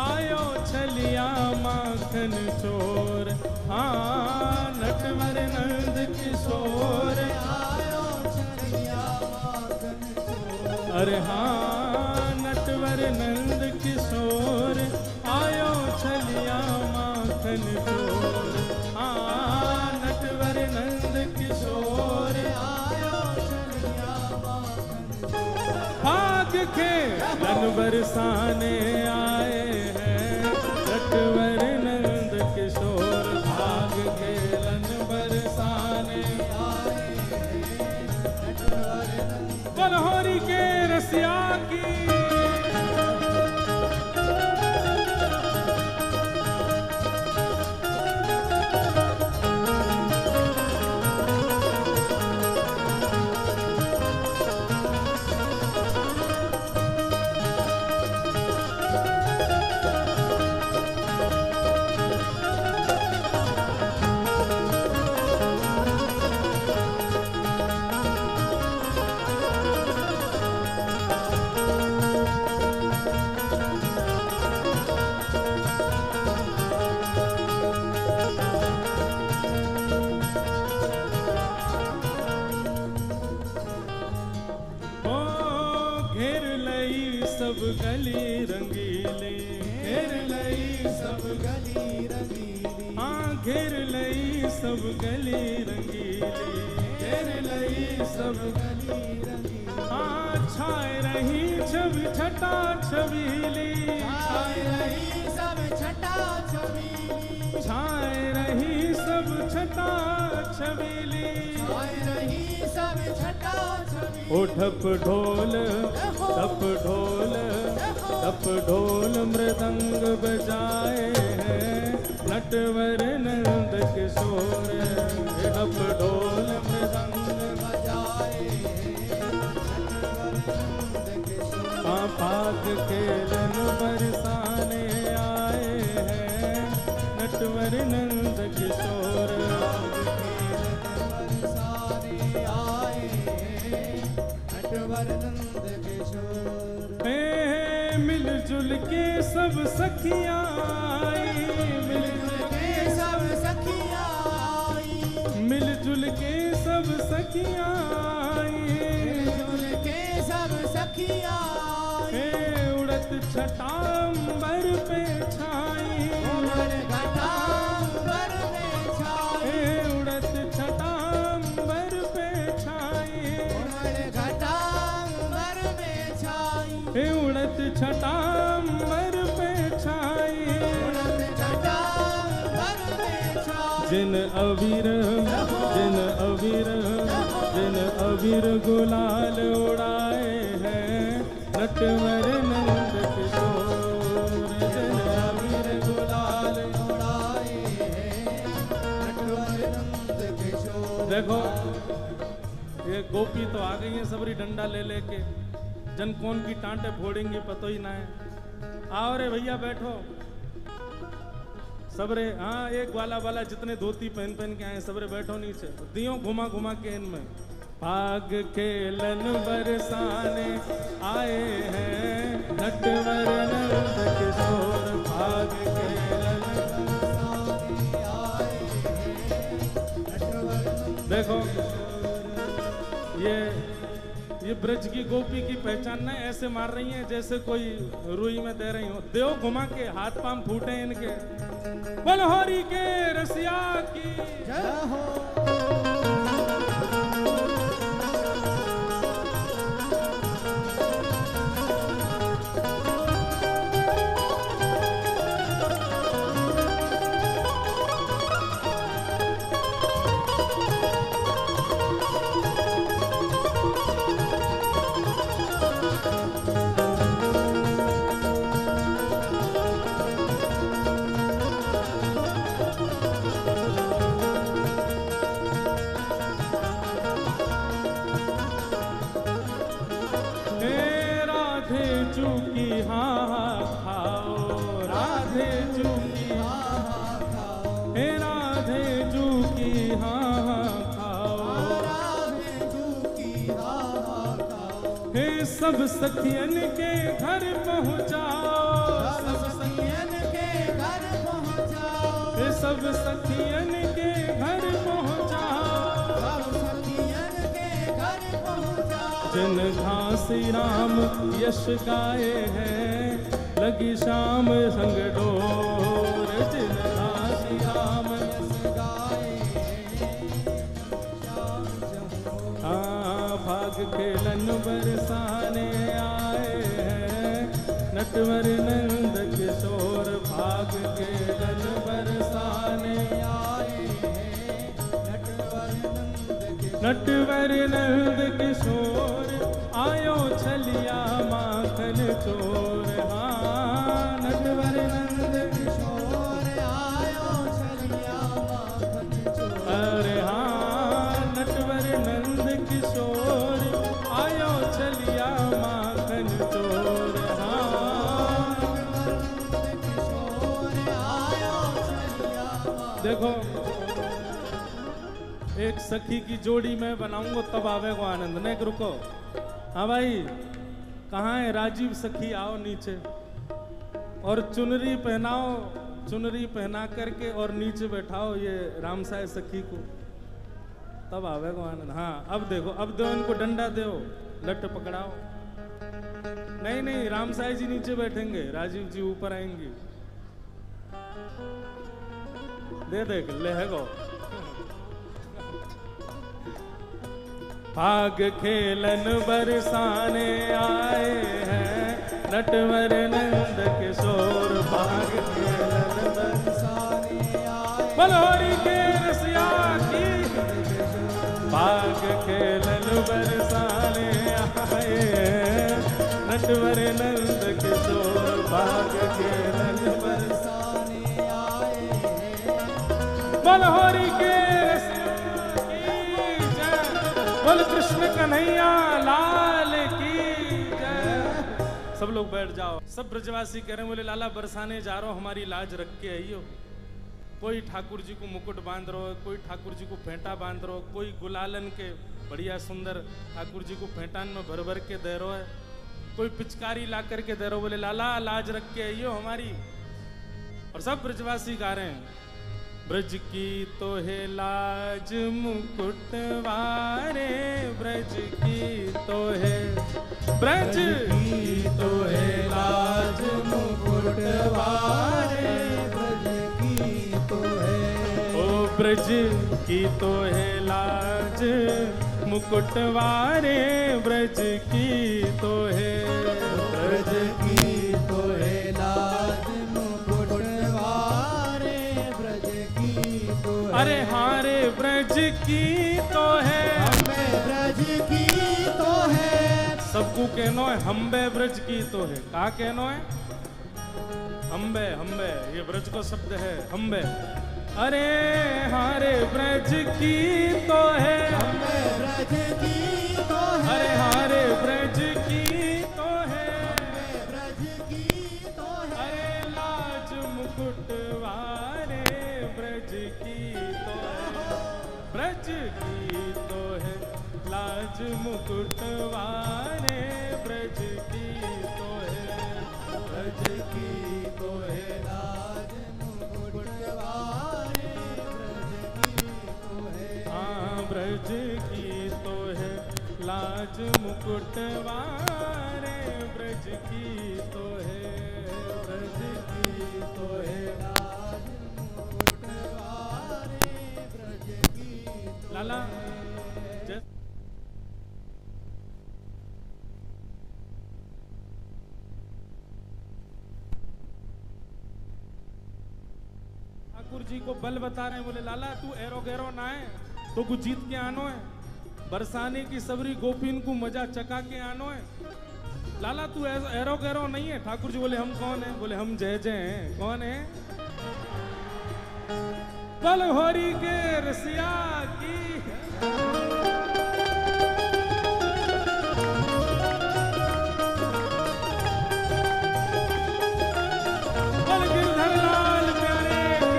आयो छलिया माखन चोर। हाँ नटवर नंद किशोर आयो छलिया माखन चोर। अरे हाँ नटवर नंद किशोर आयो छलिया माखन चोर। हाँ नटवर नंद किशोर आयो छलिया माखन चोर। भाग खेलन बरसाने आए हैं नटवर नंद किशोर। भाग खेलन बरसाने आए हैं नटवर नंद। बनहोरी के रसिया की सब गली रंगीली, घेर लई सब गली रंगीली। हाँ घेर लई सब गली रंगीली, घेर लई सब गली रंगीली। हाँ छाए रही छब छटा छबीली, छाए रही सब छटा छबीली। छाए रही सब छटा छबीली, छाए रही सब छटा छबीली। ओ ढप ढोल ढप ढोल ढप ढोल मृदंग बजाए हैं नटवर नंद किशोर। ढप ढोल मृदंग बजाए हैं नटवर नंद किशोर। हाँ भाग खेलन बरसाने आए हैं नटवर नंद किशोर। बरसाने आए हैं नटवर नंद किशोर। मिलजुल के सब सखियां आई, मिलजुल के सब सखियां आई। मिलजुल के सब सखियां आई, मिलजुल के सब सखियां आई। उड़त छटांबर पे छाई, उड़त छटांबर पे छाई। उड़त छटांबर पे छाई, उड़त छटांबर पे छाई। उड़त छटांबर पे छाई, उड़त छटांबर पे छाई। जिन अबीर जिन अबीर जिन अबीर गुलाल उड़ाए हैं नटवर नंद किशोर। जिन अबीर गुलाल उड़ाए हैं नटवर नंद किशोर। देखो ये गोपी तो आ गई है सबरी डंडा ले लेके, जन कौन की टांटे फोड़ेंगी पतो ही ना है। आओ रे भैया बैठो सबरे। हाँ एक वाला वाला जितने धोती पहन पहन के आए सबरे बैठो नीचे, दियो घुमा घुमा के इनमें। भाग खेलन बरसाने आए हैं नटवर नंद किशोर। भाग खेलन बरसाने आए हैं नटवर नंद। देखो ये ब्रज की गोपी की पहचान ना ऐसे मार रही हैं जैसे कोई रुई में दे रही हो। देव घुमा के हाथ पांव फूटे इनके। बनहोरी के रसिया की जय हो। सब सखियन के घर पहुँचाओ, सब सखियन के घर पहुँचाओ, सब सखियन के घर पहुँचाओ, सब सखियन के घर पहुँचाओ। जिन घासी राम यश गाए हैं, लगी शाम संग डोर। जिन घासी राम यश गाए श्याम जहाँ। हाँ, भाग खेलन बरसाने आए हैं, नटवर नंद किशोर। भाग खेलन बरसाने आए हैं नटवर नंद किशोर। नटवर नंद किशोर, आयो छलिया माखन चोर। हाँ, नटवर नंद किशोर आयो छलिया माखन चोर। अरे हाँ, नटवर नंद किशोर, आयो छलिया माखन चोर। हाँ, किशोर आयो छलिया माखन। देखो, एक सखी की जोड़ी मैं बनाऊंगा तब आवेगा आनंद। नहीं रुको, हाँ भाई, कहाँ है राजीव सखी? आओ नीचे और चुनरी पहनाओ, चुनरी पहना करके और नीचे बैठाओ ये रामसाय सखी को, तब आवेगा आनंद। हाँ, अब देखो, अब दो इनको डंडा दो, लट पकड़ाओ। नहीं नहीं, रामसाय जी नीचे बैठेंगे, राजीव जी ऊपर आएंगे। दे देख लेगो। भाग खेलन बरसाने आए हैं, नटवर नंद किशोर। भाग खेलन बरसाने आए बलहोरी के रसिया की। भाग खेलन बरसाने आए हैं, नटवर नंद किशोर। भाग खेलन बरसाने आए हैं। बलहोरी के रसिया की जय। बोल कृष्ण कन्हैया लाल की जय। सब लोग बैठ जाओ। सब ब्रजवासी कह रहे हैं, बोले लाला बरसाने जा रहा हो, हमारी लाज रख के आइयो। कोई ठाकुर जी को मुकुट बांध रहो, कोई ठाकुर जी को फेंटा बांध रहो, कोई गुलालन के बढ़िया सुंदर ठाकुर जी को फेंटान में भर भर के दे रहो है, कोई पिचकारी ला करके दे रहो। बोले लाला लाज रख के आइयो हमारी। और सब ब्रजवासी गा रहे हैं, ब्रज की तो है लाज मुकुट वारे, ब्रज की तो है, ब्रज की तो है लाज मुकुट वारे, ब्रज की तो है। ओ ब्रज की तो है लाज मुकुट वारे, ब्रज की तो है, ब्रज की तो है लाज मुकुट वारे, ब्रज की तो है। अरे हारे ब्रज की तो है, हमें ब्रज की तो है। सबको कहनो है हम्बे ब्रज की तो है। का कहनो है? हम्बे हम्बे, ये ब्रज को शब्द है हम्बे। अरे हारे ब्रज की तो है, हमें ब्रज की तो है। अरे हारे ब्रज की तो है, हमें ब्रज की तो है। अरे लाज मुकुट वारे, ब्रज की तो है, ब्रज की तो है लाज मुकुट वारे, ब्रज की तो है, ब्रज की तो है लाज मुकुट वारे, ब्रज की तो है। हाँ, ब्रज की तो है लाज मुकुट वारे, ब्रज की तो है, ब्रज की तो है। लाज मुकुट वारे, ब्रज की तो लाला है। जय। ठाकुर जी को बल बता रहे हैं, बोले लाला तू एरो गैरो ना है तो कुछ जीत के आनो है, बरसाने की सबरी गोपीन को मजा चका के आनो है। लाला तू एरो गैरो नहीं है। ठाकुर जी बोले हम कौन है? बोले हम जय जय हैं। कौन है? बलहोरी के रसिया की। बल गिरधर लाल प्यारे की।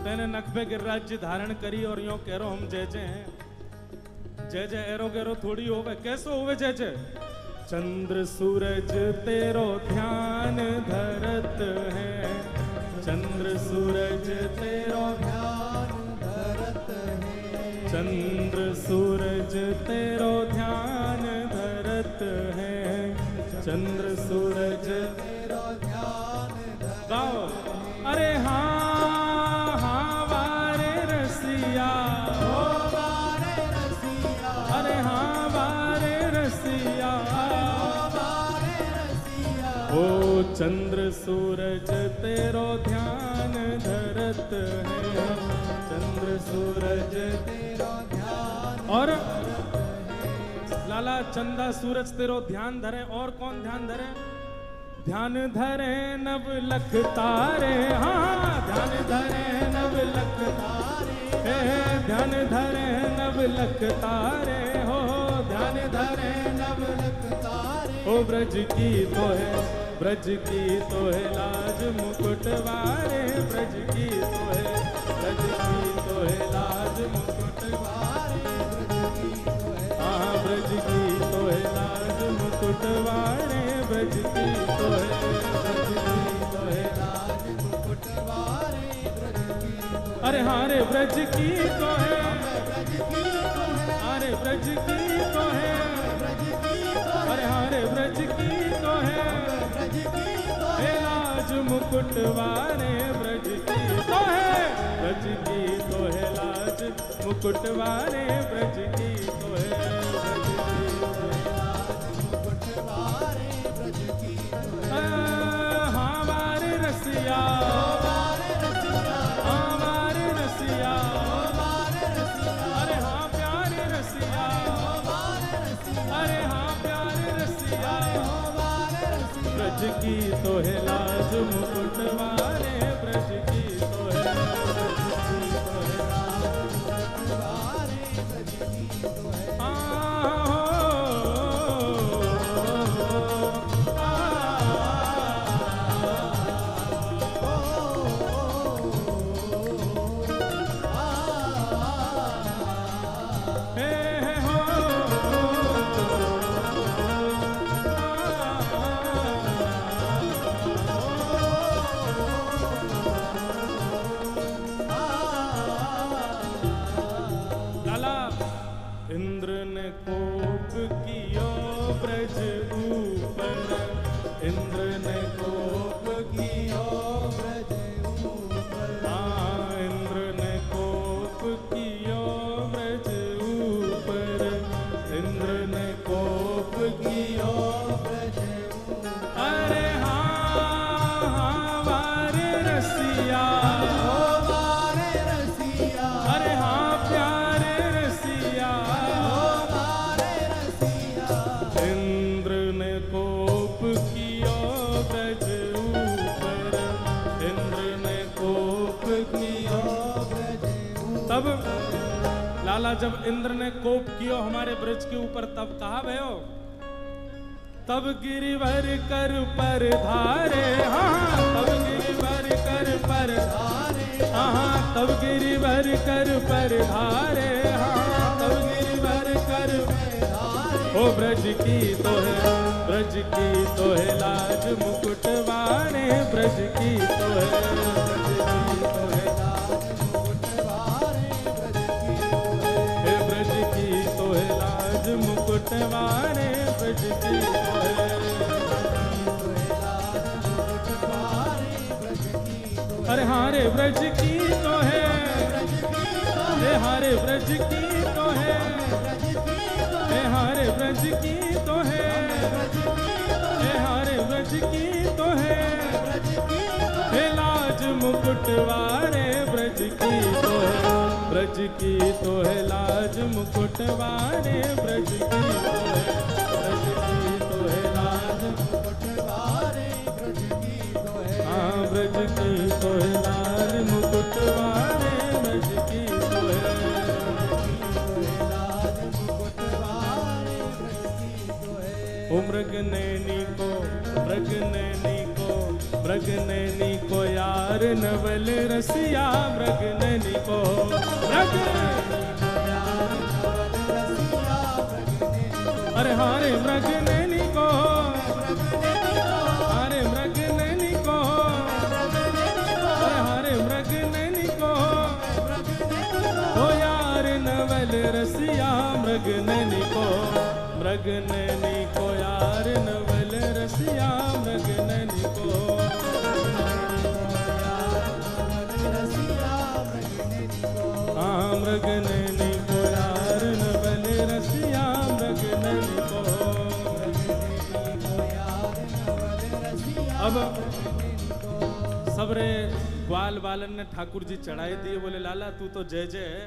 तेने नखबे के राज्य धारण करी और यो कह रो हम जय जय हैं। जय जय एरो गेरो थोड़ी होवे, कैसो होवे जय जय? चंद्र सूरज तेरो ध्यान धरत है, चंद्र सूरज तेरो ध्यान धरत है, चंद्र सूरज तेरो ध्यान धरत है, चंद्र सूरज तेरो ध्यान गाओ। अरे हाँ हाँ वारे रसिया, ओ वारे रसिया, अरे हाँ वारे रसिया, ओ वारे रसिया, ओ चंद्र सूरज तेरो ध्यान धरत है, चंद्र सूरज तेरो ध्यान और लाला चंदा सूरज तेरो ध्यान धरे। और कौन ध्यान धरे? ध्यान धरे नव लख तारे, हाँ ध्यान धरे नव लख तारे, ध्यान धरे नव लख तारे, हो ध्यान धरे नव लख तारे। ओ ब्रज की तो है, ब्रज की तो है लाज मुकुटवारे, ब्रज की तो है, ब्रज की तो है लाज मुकुटवारे, हाँ ब्रज की तो है लाज मुकुटवारे, ब्रज की तो है, ब्रज की तो है लाज मुकुटवारे, ब्रज की तो है, अरे हाँ रे ब्रज की तो है, ब्रज की तो है, अरे ब्रज की तो है, ब्रज की तो है, अरे हाँ रे ब्रज की तो है, ब्रज की तो हे लाज मुकुटवारे, ब्रज की तो है, ब्रज की तो है लाज मुकुटवारे, ब्रज की तो है, ब्रज की तो है मुकुटवारे, ब्रज की तो है, हाँ वारे रसिया, वारे रसिया, हाँ वारे रसिया, वारे रसिया, अरे हाँ प्यारे रसिया, वारे रसिया, अरे हाँ प्यारे रसिया, वारे रसिया, ब्रज की तो है लाज मुकुटवारे, ब्रज की तो है, ब्रज की तो है लाज मुकुटवारे, ब्रज की तो है, लाला इंद्र ने कोप कियो ब्रज ऊपर, इंद्र ने कोप कियो, ब्रज ऊपर, हाँ इंद्र ने कोप कियो ब्रज ऊपर, इंद्र ने कोप कियो, ब्रज ऊपर, अरे हाँ हाँ वारे रसिया, ओ वारे रसिया, अरे हाँ प्यारे रसिया, ओ वारे रसिया, इंद्र ने कोप कियो ब्रज ऊपर, इंद्र ने कोप कियो। ब्रज ऊपर, तब लाला जब इंद्र ने कोप कियो हमारे ब्रज के ऊपर, तब कहा भयो, तब गिरिवर कर पर धारे, हाँ तब गिरिवर कर पर धारे, हाँ तब गिरिवर कर पर धारे, हाँ तब गिरिवर कर ओ ब्रज की तो है, ब्रज की तो है लाज मुकुटवारे, ब्रज की तो है, ब्रज की तो है लाज मुकुटवारे, ब्रज की तो है, हे ब्रज की तो है लाज मुकुटवारे, ब्रज की तो है, लाज मुकुटवारे, ब्रज की तो है, अरे हारे ब्रज की तो है, ब्रज की तो है, हे हारे ब्रज की तो है, ब्रज की तो है, हे हारे ब्रज की तो है, ब्रज की तो है, हे हारे ब्रज की तो है, ब्रज की तो है, हे लाज मुकुटवारे, ब्रज की तो है, ब्रज की तो है लाज मुकुटवारे, ब्रज की तो है, ब्रज की तो है लाज, मुकुटवारे, ब्रज की तो है, हाँ ब्रज की तो है लाज मुकुटवारे, ब्रज की तो है, लाज मुकुटवारे, ब्रज की तो है, ओ मृग नैनी को, मृग नैनी को, मृग नैनी को याद यार नवल रसिया मृग नैनी को मृग अरे हारे मृग नैनी को हारे मृग नैनी को अरे हारे मृग नैनी को ओ यार नवल रसिया मृग नैनी को मृग नैनी को यार नवल रसिया मृग नैनी को हाँ मृग नैनी को यार नवल रसिया मृग नैनी को। अब सबरे ग्वाल बालन ने ठाकुर जी चढ़ाई दिए, बोले लाला तू तो जय जय है,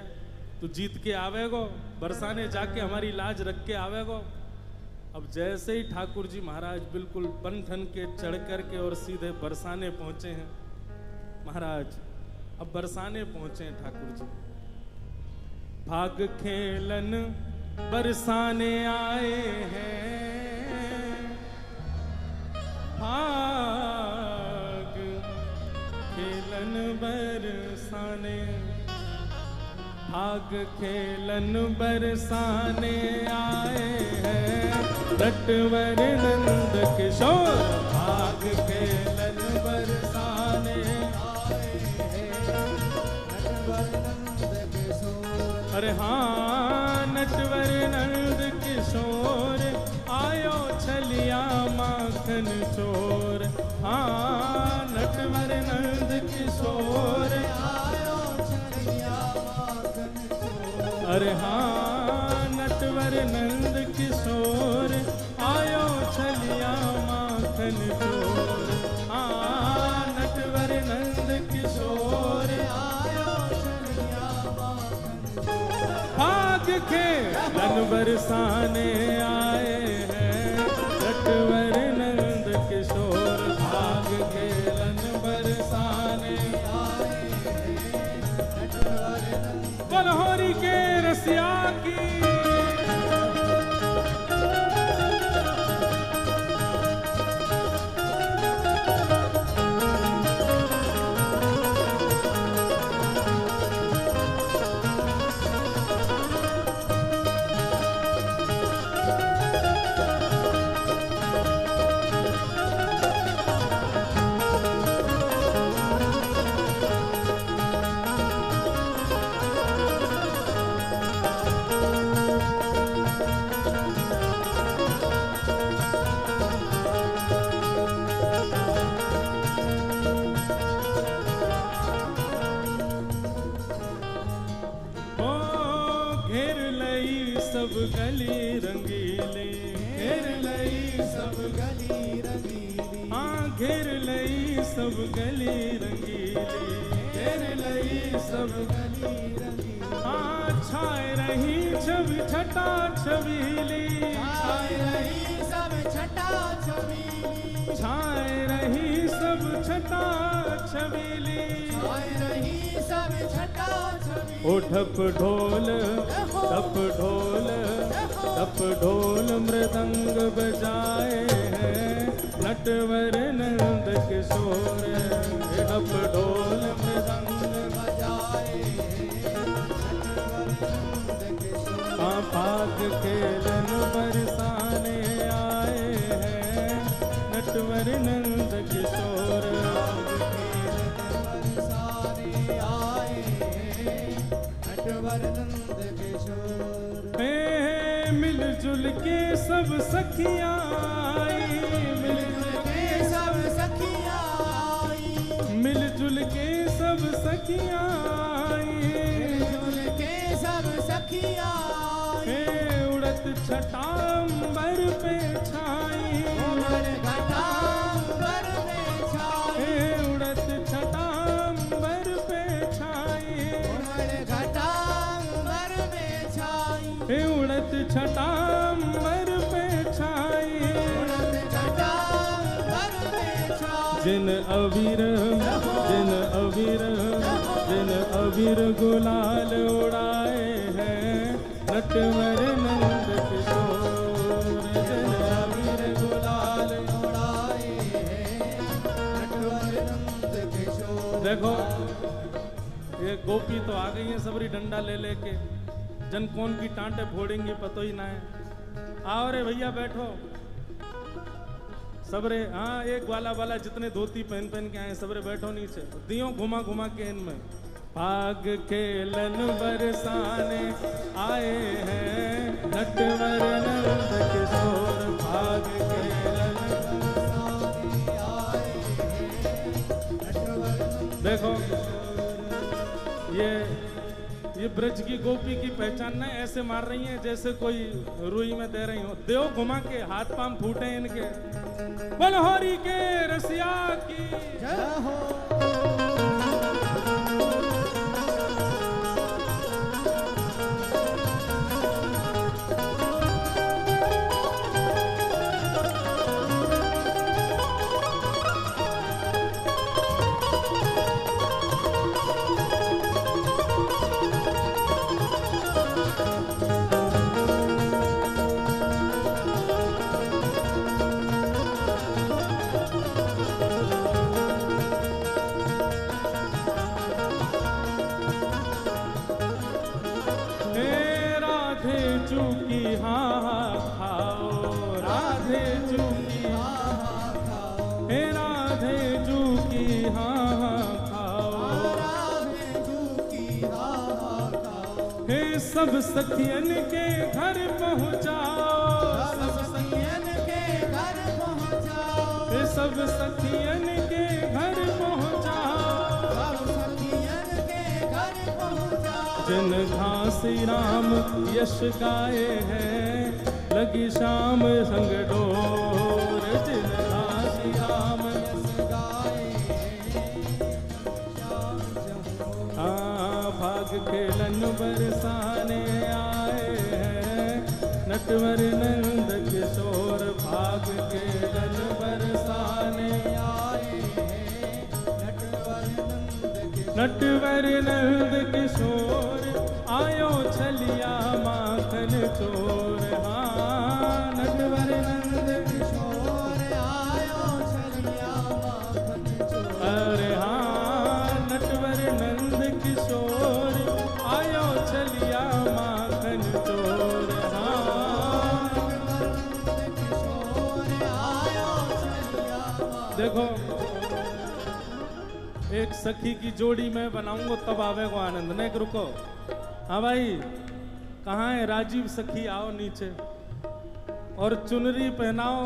तू जीत के आवेगो, बरसाने जाके हमारी लाज रख के आवेगो। अब जैसे ही ठाकुर जी महाराज बिल्कुल बन ठन के चढ़ कर के और सीधे बरसाने पहुंचे हैं महाराज, अब बरसाने पहुंचे हैं ठाकुर जी। भाग खेलन बरसाने आए हैं, भाग खेलन बरसाने, भाग खेलन बरसाने आए हैं नटवर नंद किशोर, भाग खेलन बरसाने आए हैं नटवर नंद किशोर। अरे हाँ नटवर नंद किशोर आयो छलिया माखन चोर, हाँ नटवर नंद किशोर आयो छलिया माखन चोर। अरे हाँ नटवर नंद किशोर आयो छलिया माखन चोर, हाँ नटवर नंद किशोर आयो छलिया माखन चोर। भाग खेलन बरसाने आए हैं नटवर नंद किशोर, भाग खेलन बरसाने आए हैं नटवर नंद। बनहोरी के रसिया की सब गली रंगीली, घेर लई सब गली रंगीली, हाँ घेर लई सब गली रंगीली, घेर लई सब गली रंगीली, हाँ छाए रही छब छटा छबीली, छाए रही सब छटा छबीली, छाए रही सब छटा छबीली, छाए रही सब छटा छबीली। ओ ढप ढोल ढप ढोल ढप ढोल मृदंग बजाए हैं नटवर नंद किशोर, ढप ढोल मृदंग बजाए हैं नटवर नंद किशोर। भाग खेलन बरसाने आए हैं नटवर नंद किशोर, बरसाने आए हैं नटवर नंद किशोर। मिलजुल के सब सखियाँ आई, मिलजुल के सब सखियाँ आई, मिलजुल के सब सखियाँ आई, मिलजुल के सब सखियाँ आई। उड़त छटांबर पे छाई, उड़त छटांबर पे छाई, उड़त छटांबर पे छाई, उड़त छटांबर पे छाई, उड़त छटांबर पे छाई, उड़त छटांबर पे छाई। जिन अबीर जिन अबीर जिन अबीर गुलाल उड़ाए हैं नटवर नंद किशोर, जिन अबीर गुलाल उड़ाए हैं नटवर नंद किशोर। गोपी तो आ गई है सबरी डंडा ले लेके, जन कौन की टांटे फोड़ेंगी पतो ही ना है। आओ रे भैया बैठो सबरे, हाँ एक वाला वाला जितने धोती पहन पहन के आए सबरे बैठो नीचे, दियो घुमा घुमा के इनमें। भाग खेलन बरसाने आए हैं नटवर नंद किशोर, भाग खेलन बरसाने आए हैं नटवर। देखो ये ब्रज की गोपी की पहचान ना ऐसे मार रही हैं जैसे कोई रुई में दे रही हो। देव घुमा के हाथ पांव फूटे इनके। बलहोरी के रसिया की जय हो। सब सखियन के घर पहुँचाओ, सब सखियन के घर पहुँचाओ, सब सखियन के घर पहुँचाओ, सब सखियन के घर पहुँचाओ। जिन घासी राम यश गाए हैं लगी शाम संग डोर, जिन घासी राम यश गाए हैं शाम संग। हाँ भाग खेलन बरसाने आए हैं नटवर नंद किशोर, भाग खेलन बरसाने आए हैं नटवर नंद किशोर, आयो छलिया माखन चोर। हाँ नटवर नंद किशोर आयो छलिया माखन चोर। अरे हाँ नटवर नंद किशोर आयो छलिया माखन चोर। हाँ किशोर आयो छलिया। देखो एक सखी की जोड़ी मैं बनाऊंगा तब आवेगा आनंद। नहीं रुको, हाँ भाई कहाँ है राजीव सखी, आओ नीचे और चुनरी पहनाओ,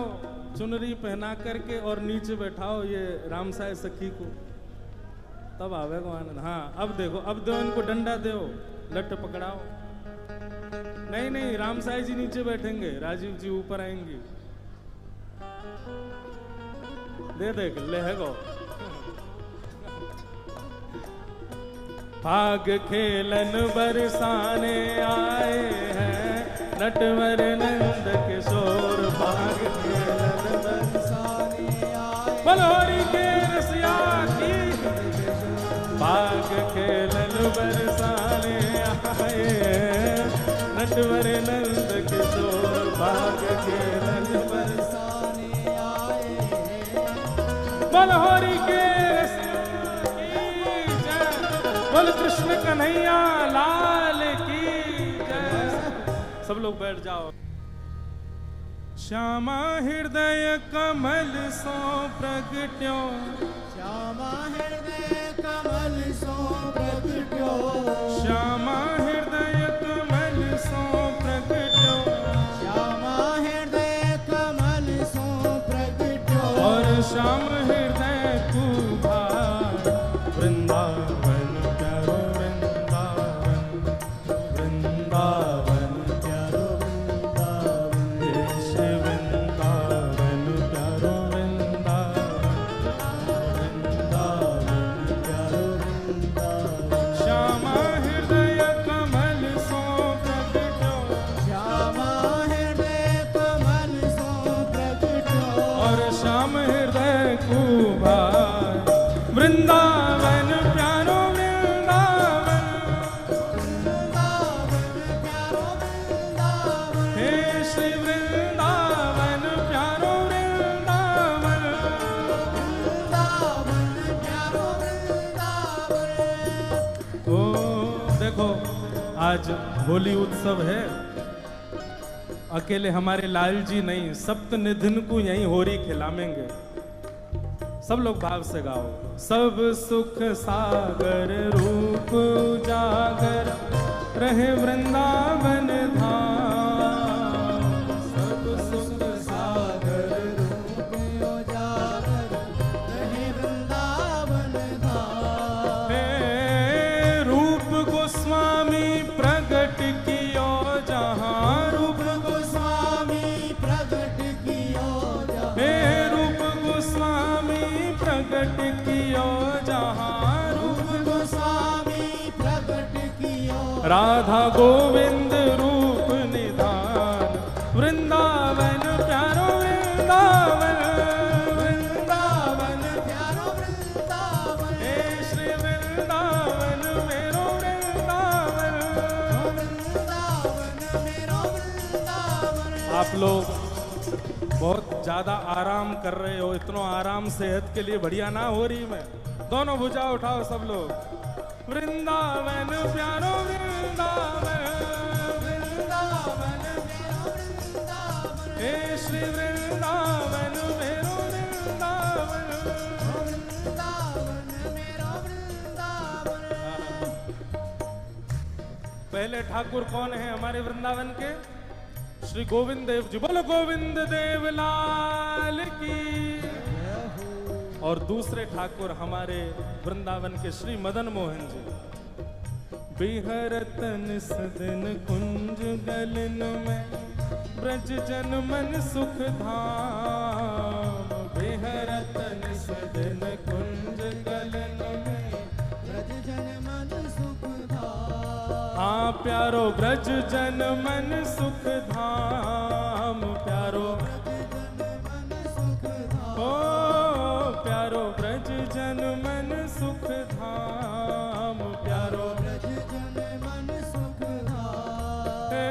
चुनरी पहना करके और नीचे बैठाओ ये रामसाय सखी को, तब आवेगा आनंद। हाँ अब देखो, अब दो इनको डंडा दो, लट पकड़ाओ। नहीं नहीं रामसाय जी नीचे बैठेंगे, राजीव जी ऊपर आएंगे। दे देख लेगो। भाग खेलन बरसाने आए हैं नटवर नंद किशोर, भाग खेलन बरसाने आए। बलहोरी के रसिया की भाग खेलन बरसाने आए हैं नटवर नंद किशोर, भाग खेलन बरसाने आए हैं बलहोरी के बोल कृष्ण कन्हैया लाल की जय। सब लोग बैठ जाओ। श्यामा हृदय कमल सो प्रगट्यो, श्यामा हृदय कमल सो प्रगट्यो, श्यामा हृदय कमल सो प्रगट्यो, श्यामा हृदय कमल सो प्रगट्यो। और श्याम हृदय कुभार वृंदावन Shama देखो आज होली उत्सव है, अकेले हमारे लाल जी नहीं, सप्त निधिन को यही होरी खिलामेंगे। सब लोग भाव से गाओ। सब सुख सागर रूप उजागर रहे वृंदावन धाम। सब सुख सागर रूप उजागर रहे वृंदावन धाम। हे रूप गोस्वामी प्रगट कियो जहाँ, रूप गोस्वामी प्रगट कियो जहाँ, हे रूप गोस्वामी प्रगट कियो जहाँ, रूप गोस्वामी प्रगट कियो राधा गोविंद रूप निधान। वृंदावन प्यारो वृंदावन, वृंदावन प्यारो वृंदावन, हे श्री वृंदावन मेरो वृंदावन। वृंदावन मेरो वृंदावन। आप लोग बहुत ज्यादा आराम कर रहे हो, इतना आराम सेहत के लिए बढ़िया ना हो रही। मैं दोनों भुजा उठाओ सब लोग। वृंदावन प्यारो वृंदावन, वृंदावन मेरो वृंदावन, हे श्री वृंदावन मेरो वृंदावन। वृंदावन मेरो वृंदावन। पहले ठाकुर कौन है हमारे वृंदावन के? श्री गोविंद देव जी। बोलो गोविंद देव लाल की। और दूसरे ठाकुर हमारे वृंदावन के श्री मदन मोहन जी। बिहरत निस दिन कुंज गलन में ब्रज जन मन सुख धाम। बिहरत निस दिन कुंज गलन में ब्रज जन मन सुख धाम। हाँ प्यारो ब्रज जन मन सुख धाम। प्यारो ओ प्यारो ब्रज जन मन सुख धाम। प्यारो ब्रज जन मन सुख धाम। हे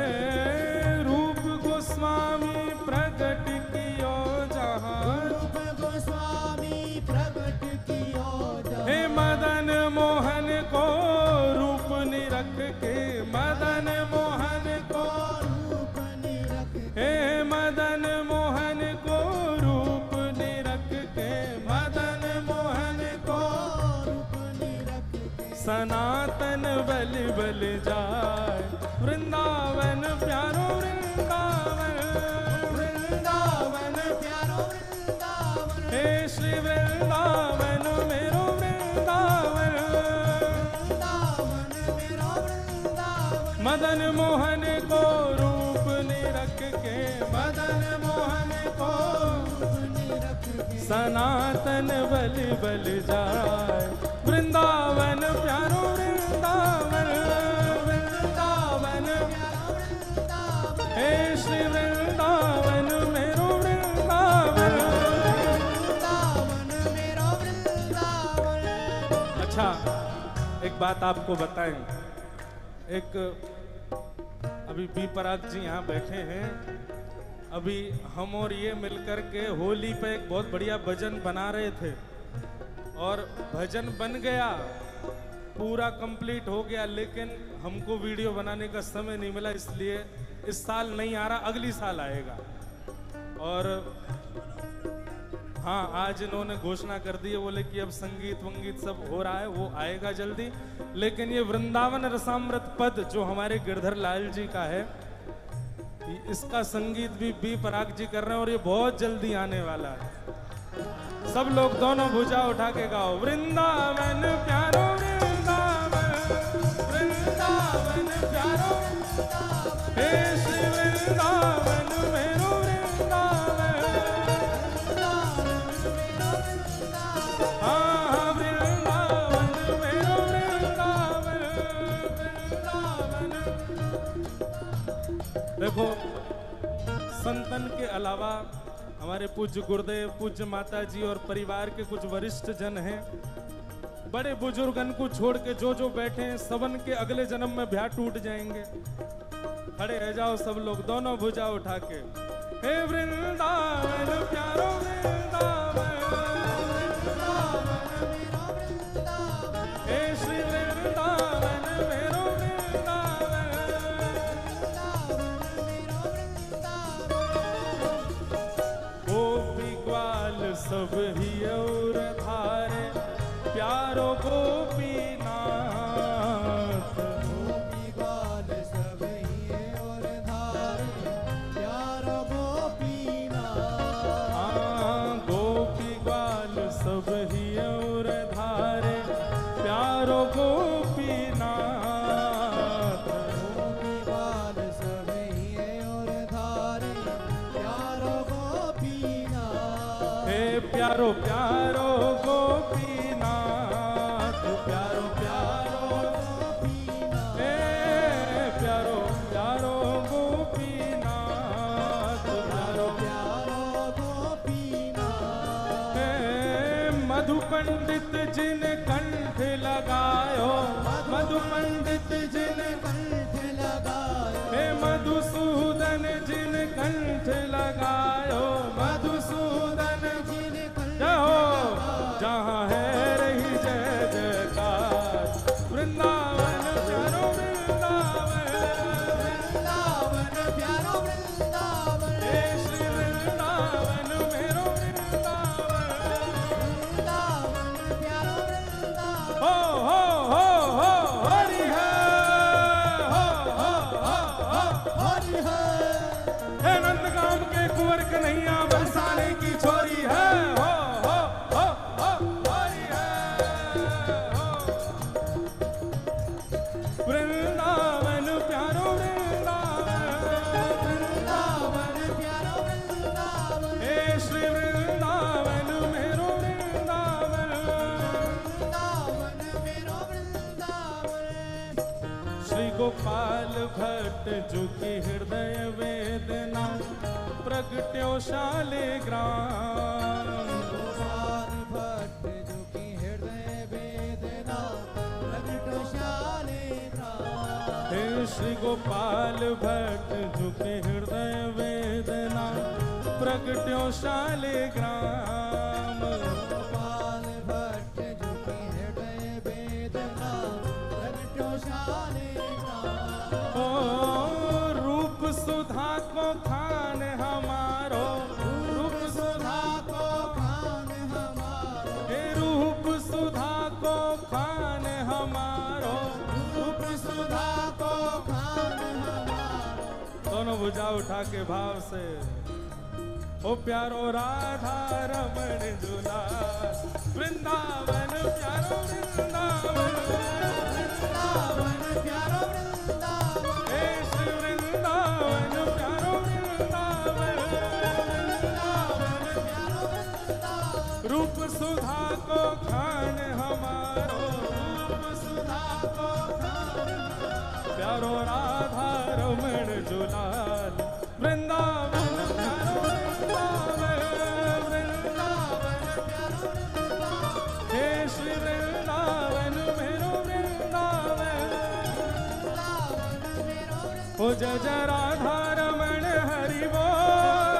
रूप गोस्वामी प्रगट कियो जहाँ, रूप गोस्वामी प्रगट कियो जहाँ, हे मदन मोहन को रूप निरख के। मदन मोहन को रूप निरख हे मदन मोहन को रूप निरख के। मदन मोहन को रूप निरख के। सनातन बलि बल जाय। वृंदावन प्यारो वृंदावन, वृंदावन प्यारो वृंदावन, हे श्री वृंदावन मेरो वृंदावन। वृंदावन मेरो वृंदावन। मदन मोहन को रूप निरख के। मदन मोहन को रूप निरख के। सनातन बलि बल जाय। वृंदावन प्यारो वृंदावन, वृंदावन प्यारो वृंदावन, हे श्री वृंदावन मेरो वृंदावन। वृंदावन मेरो वृंदावन। अच्छा एक बात आपको बताएं। एक अभी बी पराग जी यहाँ बैठे हैं। अभी हम और ये मिलकर के होली पे एक बहुत बढ़िया भजन बना रहे थे और भजन बन गया, पूरा कंप्लीट हो गया, लेकिन हमको वीडियो बनाने का समय नहीं मिला, इसलिए इस साल नहीं आ रहा, अगली साल आएगा। और हाँ आज इन्होंने घोषणा कर दी है, बोले कि अब संगीत वंगीत सब हो रहा है, वो आएगा जल्दी। लेकिन ये वृंदावन रसामृत पद जो हमारे गिरधर लाल जी का है, इसका संगीत भी बी पराग जी कर रहे हैं और ये बहुत जल्दी आने वाला है। सब लोग दोनों भुजा उठा के गाओ। वृंदावन प्यारो वृंदावन, वृंदावन प्यारो वृंदावन, हे श्री वृंदावन मेरो वृंदावन। हाँ वृंदावन मेरो वृंदावन, वृंदावन। देखो संतन के अलावा हमारे पूज्य गुरुदेव, पूज्य माता जी और परिवार के कुछ वरिष्ठ जन हैं। बड़े बुजुर्गन को छोड़ के जो जो बैठे हैं, सबन के अगले जन्म में ब्याह टूट जाएंगे। खड़े रह जाओ सब लोग, दोनों भुजा उठा के। हे वृंदावन प्यारो वृंदावन, हे श्री वृंदावन मेरो वृंदावन। प्यारो प्यारो गोपीनाथ, प्यारो प्यारो गोपीनाथ, प्यारो प्यारो गोपीनाथ, प्यारो प्यारो गोपीनाथ, मधु पंडित जिन कंठ लगायो, मधु पंडित जिन कंठ लगायो, हे मधुसूदन जिन कंठ लगायो, मधुसूदन जिन कंठ जहो जहाँ है रही जय जयकार, वृंदावन प्यारो वृंदावन, वृंदावन प्यारो वृंदावन, हे श्री वृंदावन मेरो वृंदावन, वृंदावन प्यारो वृंदावन, हो हरि है, हो हरि है, हे नंदगाम के कुंवर कन्हैया बरसाने की छोरी है, हो हरि है, वृंदावन प्यारो वृंदावन, वृंदावन प्यारो वृंदावन, हे श्री वृंदावन मेरो वृंदावन, वृंदावन मेरो वृंदावन, श्री गोपाल भट्ट जो की हृदय वेदना प्रगट्यो शालिग्राम, गोपाल भट्ट जो की हृदय वेदना प्रगटो शालिग्राम, हे श्री गोपाल भट्ट जो की हृदय वेदना प्रगट्यो शालिग्राम, गोपाल भट्ट जो की हृदय वेदना प्रगटो शालिग्राम, ओ रूप सुधा को खान हमारो, रूप सुधा को खान हमारो, हे रूप सुधा को खान हमारो, रूप सुधा को खान हमारो, दोनों भुजा उठा के भाव से, ओ प्यारो राधा रमण दुलार, वृंदावन प्यारो वृंदावन, वृंदावन प्यारो वृंदावन, हे श्री वृंदावन प्यारो वृंदावन, वृंदावन प्यारो वृंदावन, रूप सुधा को खान हमारो, रूप सुधा को खान प्यारो राधा रमण दुलार, वृंदावन प्यारो वृंदावन, वृंदावन प्यारो वृंदावन, हे श्री वृंदावन मेरो वृंदावन, वृंदावन मेरो वृंदावन, ओ जय जय राधा रमण हरि बोल,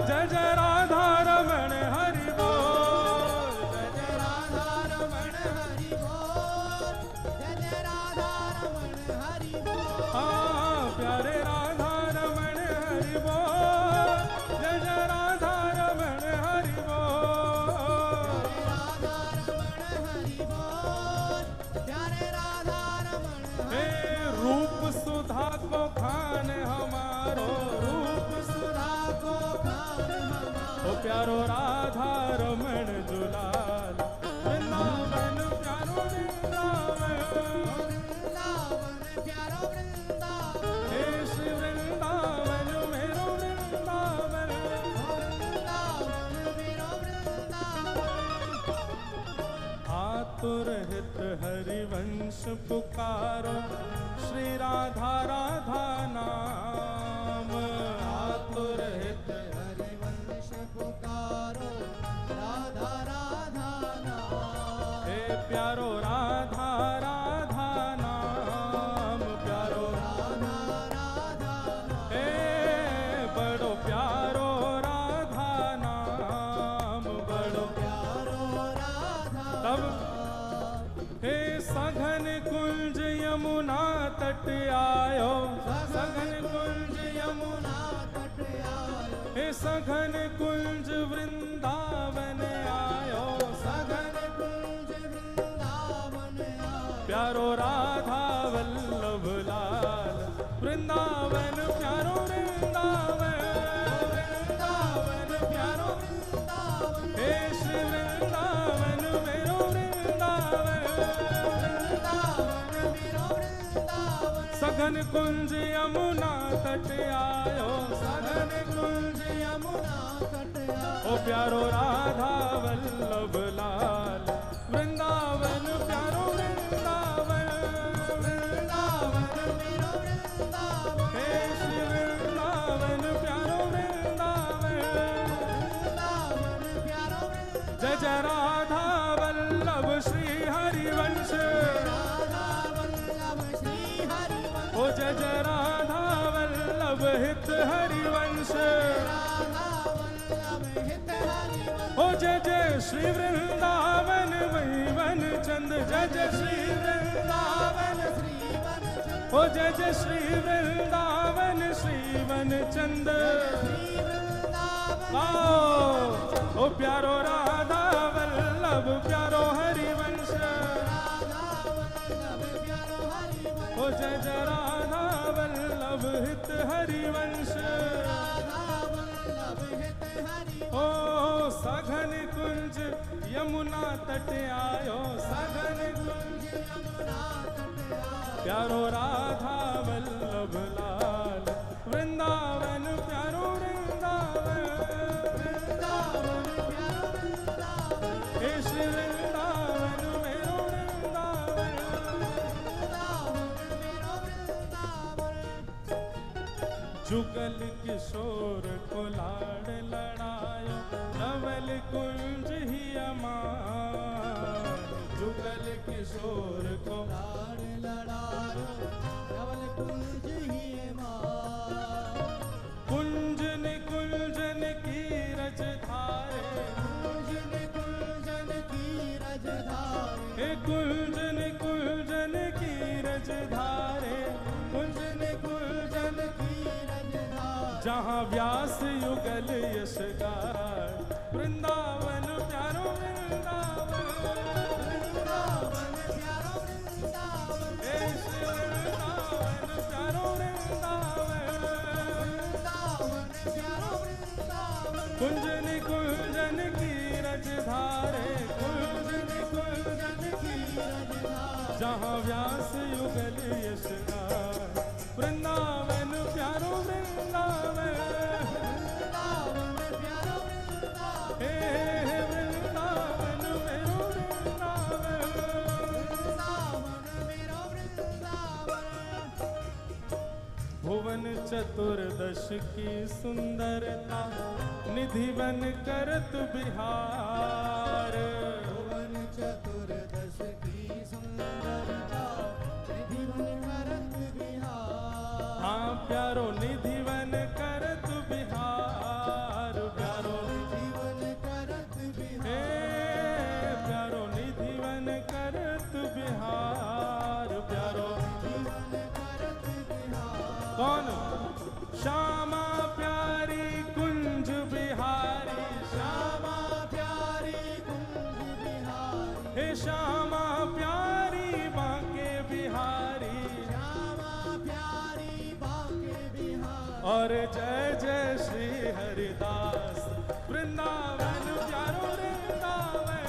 जय जय राधा रमण हरि बोल, जय जय राधा रमण हरि बोल, जय जय राधा रमण हरि बोल, हाँ प्यारे राधा रमण हरि बोल, जय जय राधा रमण हरि बोल, राधा रमण हरि बोल, प्यारे राधा रमण हे रूप सुधा को खान हमारो, रूप सुधा को खान हमारो, ओ प्यारो राधा रमण दुलाल, वृंदावन प्यारो वृंदावन, वृंदावन प्यारो वृंदावन, हे श्री वृंदावन मेरो वृंदावन, वृंदावन मेरो वृंदावन, आतुर हित हरिवंश पुकारो, श्री राधा राधा नाम, आतुर हित हरिवंश पुकारो, राधा राधा नाम, हे प्यारो राधा राधा नाम, प्यारो राधा राधा नाम, हे बड़ो प्यारो राधा नाम, बड़ो प्यारो राधा तब नाम, हे सघन कुंज यमुना तट आयो, सघन कुंज यमुना, तट आयो, हे सघन कुंज वृंदावन आयो, सघन कुंज वृंदावन आयो, प्यारो राधा वल्लभ लाल, वृंदावन प्यारो वृंदावन, वृंदावन प्यारो वृंदावन, हे श्री वृंदावन मेरो वृंदावन, वृंदावन मेरो वृंदावन, सघन कुंज यमुना तट आयो, सघन कुंज यमुना तट आयो। ओ प्यारो राधा वल्लभ लाल, वृंदावन प्यारो वृंदावन, वृंदावन मेरो वृंदावन, हे श्री वृंदावन प्यारो वृंदावन, वृंदावन प्यारो वृंदावन। जय जय राधा वल्लभ श्री हरिवंश, राधा वल्लभ श्री हरिवंश, ओ जय जय राधा वल्लभ हित हरिवंश, राधा वल्लभ हित हरिवंश। ओ जय जय श्री वृंदावन वैवन चंद, जय जय श्री वृंदावन, श्रीवन चंद, ओ जय जय श्री वृंदावन श्रीवन चंद। श्री वृंदावन। आओ ओ प्यारो राधा वल्लभ प्यारो हरिवंश, राधा वल्लभ प्यारो हरिवंश, ओ जय जय राधा वल्लभ हित हरिवंश। राधा वल्लभ हित हरिवंश। ओ सघन कुंज यमुना तट आयो, सघन कुंज यमुना तट आयो। प्यारो राधा वल्लभ लाल, वृंदावन प्यारो वृंदावन, वृंदावन प्यारो वृंदावन, हे श्री वृंदावन मेरो वृंदावन। वृंदावन मेरो वृंदावन। जुगल किशोर को लाड़ लड़ायो, नवल कुंज ही अमान, जुगल किशोर को लाड़ लड़ायो, धवल कुंज ही मां। कुंजन कुंजन की रज धारे, कुंजन कुंजन की रज धारे, हे कुंजन कुंजन की रज धारे, कुंजन कुंजन की रज धारे। जहाँ व्यास युगल यश गाय, वृंदावन प्यारो वृंदावन, वृंदावन प्यारो वृंदावन, हे श्री वृंदावन प्यारो वृंदावन। वृंदावन प्यारो वृंदावन। कुंजन कुंजन की रज धारे, कुंजन कुंजन की रज धारे, जहाँ व्यास युगल यश गाय, वृंदावन प्यारो वृंदावन, वृंदावन प्यारो वृंदावन, हे वृंदावन मेरो वृंदावन। वृंदावन मेरो वृंदावन। भुवन चतुर्दश की सुंदरता, निधि बन करत बिहार, भुवन चतुर्दश की सुंदरता, निधि बन करत बिहार। हाँ प्यारो निधि बन करत बिहार, प्यारो जीवन करत हे बिहार, प्यारो निधि बन करत बिहार, प्यारो जीवन करत बिहार। कौन? श्यामा प्यारी कुंज बिहारी, श्यामा प्यारी कुंज बिहारी, हे श्यामा प्यारी बांके बिहारी, श्यामा प्यारी बांके बिहारी। और जय जय श्री हरिदास, वृंदावन प्यारो वृंदावन,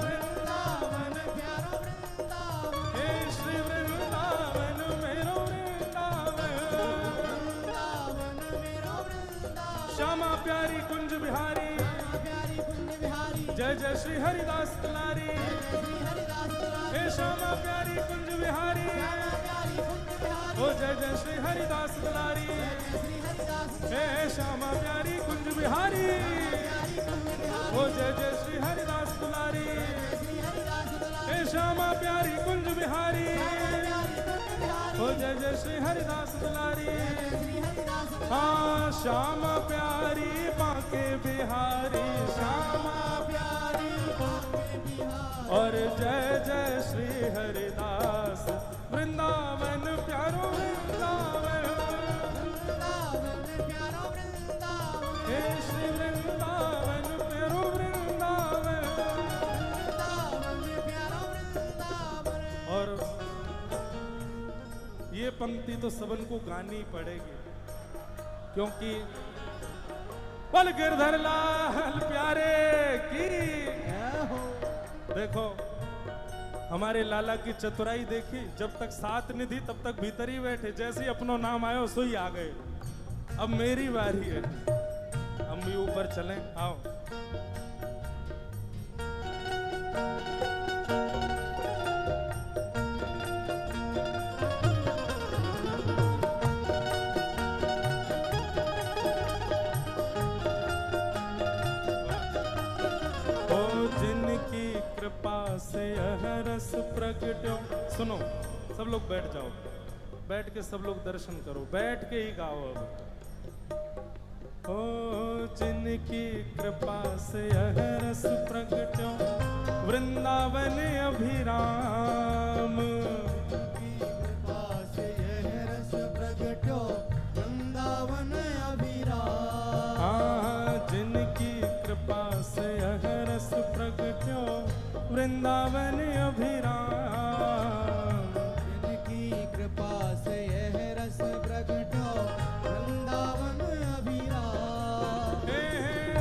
वृंदावन प्यारो वृंदावन, हे श्री वृंदावन मेरो वृंदावन। वृंदावन मेरो वृंदावन। श्यामा प्यारी कुंज बिहारी, श्यामा प्यारी कुंज बिहारी, जय जय श्री हरिदास दुलारी, श्री हरिदास दुलारी। हे श्यामा प्यारी कुंज बिहारी, श्यामा प्यारी कुंज बिहारी, ओ जय जय श्री हरिदास दुलारी, श्री हरिदास हे श्यामा प्यारी कुंज बिहारी, प्यारी कुंज बिहारी, ओ जय जय श्री हरिदास दुलारी, श्री हरिदास दुलारी। हे श्यामा प्यारी कुंज बिहारी, प्यारी कुंज बिहारी, ओ जय जय श्री हरिदास दुलारी। श्री हरिदास दुलारी। हाँ श्यामा प्यारी बांके बिहारी, श्यामा प्यारी बांके बिहारी, और जय जय श्री हरिदास, वृंदावन प्यारो वृंदावन, वृंदावन प्यारो वृंदावन, हे श्री वृंदावन प्यारो वृंदावन। वृंदावन प्यारो वृंदावन। और ये पंक्ति तो सबन को गानी पड़ेगी, क्योंकि बल गिरधर लाल प्यारे की। जय हो। देखो हमारे लाला की चतुराई देखी, जब तक साथ निधि तब तक भीतर ही बैठे, जैसे ही अपनो नाम आयो सो ही आ गए। अब मेरी बारी है, हम भी ऊपर चलें, आओ। कृपा से यह रस प्रगट्यो। सुनो, सब लोग बैठ जाओ, बैठ के सब लोग दर्शन करो, बैठ के ही गाओ अब। ओ जिनकी कृपा से यह रस प्रगट्यो, वृंदावन अभिराम। की कृपा से यह रस प्रगट्यो, वृंदावन अभिराम। हाँ, जिनकी कृपा से यह रस प्रगट्यो, वृंदावन अभिराम। जिनकी कृपा से यह रस प्रगट्यो, वृंदावन अभिराम। हे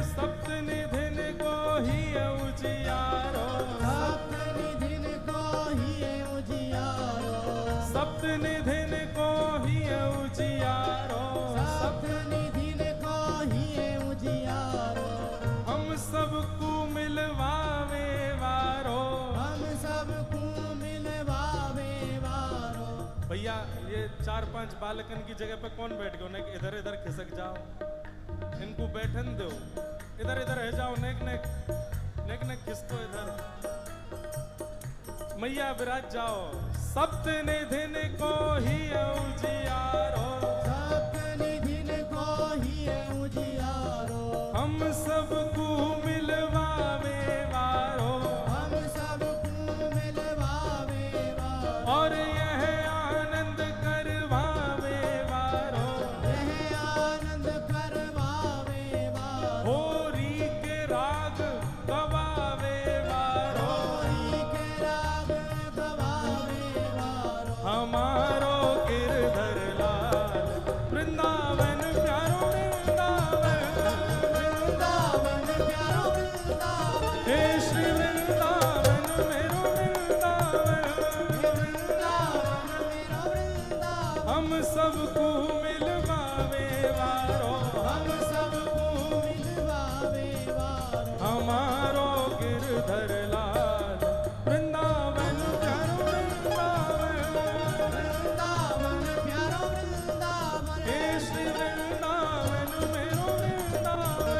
सप्त निधिन को ही उजियारो, सप्त निधिन को ही उजियारो, सप्त निधिन को ही उजियारो, सप्त निधिन को ही उजियारो। हम सबको मिलवावे वारो, हम सबको मिलवावे वारो। भैया ये 4-5 बालकन की जगह पे कौन बैठ गए? नेक इधर इधर खिसक जाओ, इनको बैठन दो, इधर इधर रह जाओ, नेक नेक नेक नेक खिसको इधर। मैया विराज जाओ। सप्त निधिन को ही उजियारो, सप्त निधिन को ही उजियारो। हम सबको मिलवावे वारो, हम सबको मिलवावे वारो। और यह आनंद करवावे वारो, यह आनंद करवावे वारो। होरी के राग गवावे वारो, होरी के राग गवावे वारो। हमारो गिरधर लाल वृंदावन प्यारो वृंदावन, वृंदावन प्यारो वृंदावन। हे श्री वृंदावन मेरो वृंदावन। वृंदावन मेरो वृंदावन। हम सबको मिलवावे वारो, हम सबको मिलवावे वारो। हमारो गिरधर लाल वृंदावन प्यारो वृंदावन। वृंदावन प्यारो वृंदावन। हे श्री वृंदावन मेरो वृंदावन।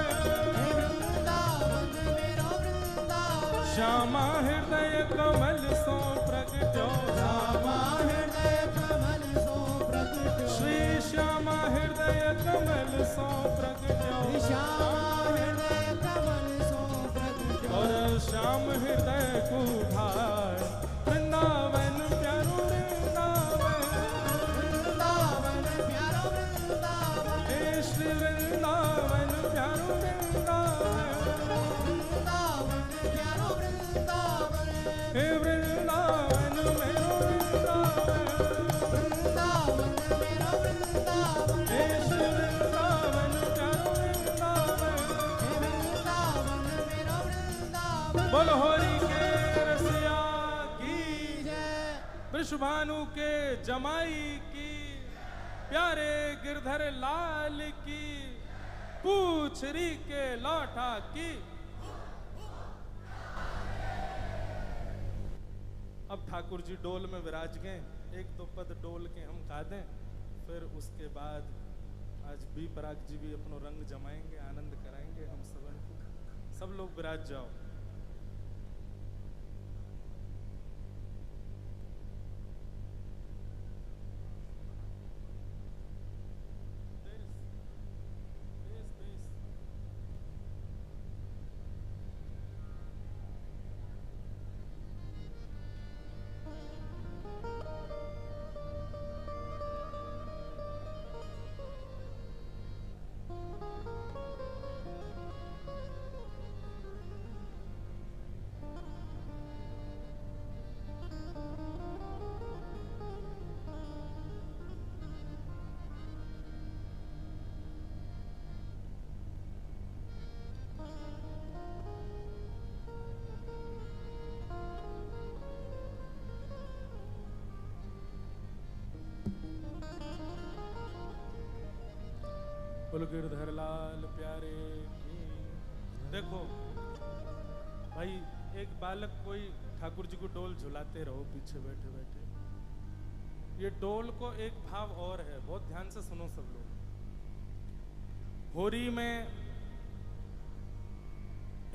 हे वृंदावन मेरो वृंदावन। श्यामा हृदय कमल सो प्रगट्यो, श्यामा हृदय कमल सो प्रगट्यो। श्री श्यामा हृदय कमल सो प्रगट्यो, श्यामा हृदय कमल सो प्रगट्यो। और श्याम हृदय को भाई वृंदावन प्यारो वृंदावन। वृंदावन प्यारो वृंदावन। हे श्री वृंदावन प्यारो वृंदावन। वृंदावन प्यारो वृंदावन। हे वृंदावन मेरो वृंदावन। वृंदावन मेरो वृंदावन। हे श्री वृंदावन प्यारो वृंदावन। हे वृंदावन मेरो वृंदावन। बोल होरी के रसिया की, जय। वृषभानु के जमाई की, प्यारे गिरधर लाल की, पूछरी के लौटा की। अब ठाकुर जी डोल में विराज गए, एक दो पद डोल के हम गा दें, फिर उसके बाद आज बी पराग जी भी अपनो रंग जमाएंगे, आनंद कराएंगे हम सबन को। सब लोग विराज जाओ। बोल गिरधर लाल प्यारे की। देखो भाई, एक बालक कोई ठाकुर जी को डोल झुलाते रहो पीछे बैठे बैठे, ये डोल को एक भाव और है, बहुत ध्यान से सुनो सब लोग। होरी में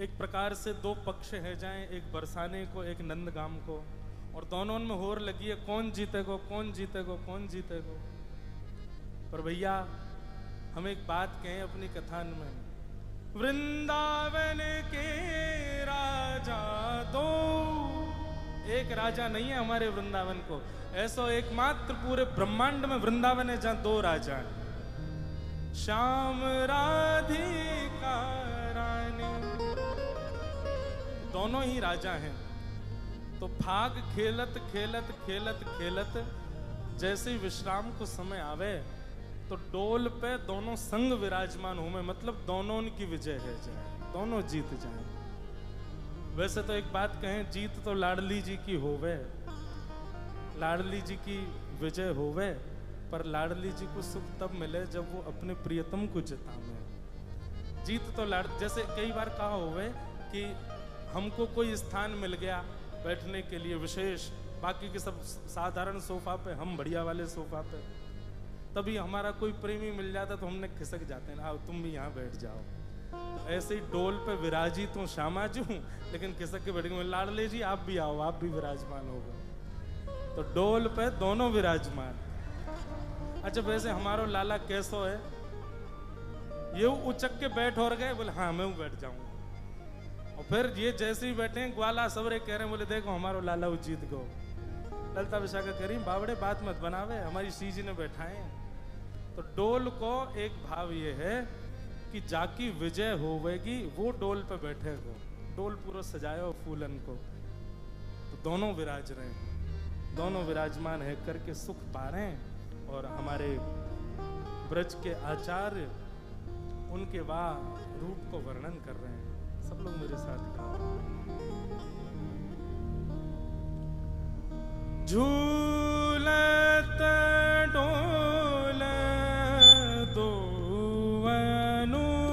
एक प्रकार से दो पक्ष है जाएं, एक बरसाने को एक नंदगाम को, और दोनों में होर लगी है कौन जीतेगो कौन जीतेगो कौन जीतेगो। पर भैया हम एक बात कहें अपनी कथान में, वृंदावन के राजा दो, एक राजा नहीं है हमारे वृंदावन को, ऐसा एकमात्र पूरे ब्रह्मांड में वृंदावन है जहां दो राजा हैं, श्याम राधिका रानी, दोनों ही राजा हैं। तो भाग खेलत खेलत खेलत खेलत जैसे ही विश्राम को समय आवे तो डोल पे दोनों संग विराजमान हो, मतलब दोनों की विजय है जाए, दोनों जीत जाए। वैसे तो एक बात कहें, जीत तो लाडली जी की होवे, लाडली जी की विजय होवे, पर लाडली जी को सुख तब मिले जब वो अपने प्रियतम को जितावे। जीत तो जैसे कई बार कहा होवे कि हमको कोई स्थान मिल गया बैठने के लिए विशेष, बाकी के सब साधारण सोफा पे, हम बढ़िया वाले सोफा पे, तभी हमारा कोई प्रेमी मिल जाता तो हमने खिसक जाते हैं, आओ तुम भी यहाँ बैठ जाओ। तो ऐसे ही डोल पे विराजित हूँ श्यामा जी हूँ, लेकिन खिसक के बैठ गए, लाडले जी आप भी आओ, आप भी विराजमान हो गए। तो डोल पे दोनों विराजमान। अच्छा वैसे हमारो लाला कैसो है, ये उचक के बैठ और गए, बोले हाँ मैं बैठ जाऊंगा, और फिर ये जैसे ही बैठे हैं ग्वाला सबरे कह रहे हैं, बोले देखो हमारो लाला जीत गो। ललता विशाखा करीम बावड़े बात मत बनावे, हमारी सीजी ने बैठाए। तो डोल को एक भाव ये है कि जाकी विजय होवेगी वो डोल पे बैठेगो, डोल पूरा सजायो फूलन को। तो दोनों विराज रहे हैं, दोनों विराजमान है करके सुख पा रहे हैं। और हमारे ब्रज के आचार्य उनके वाह रूप को वर्णन कर रहे हैं। सब लोग मेरे साथ गाओ। झूलत डोल दो अनुरागे,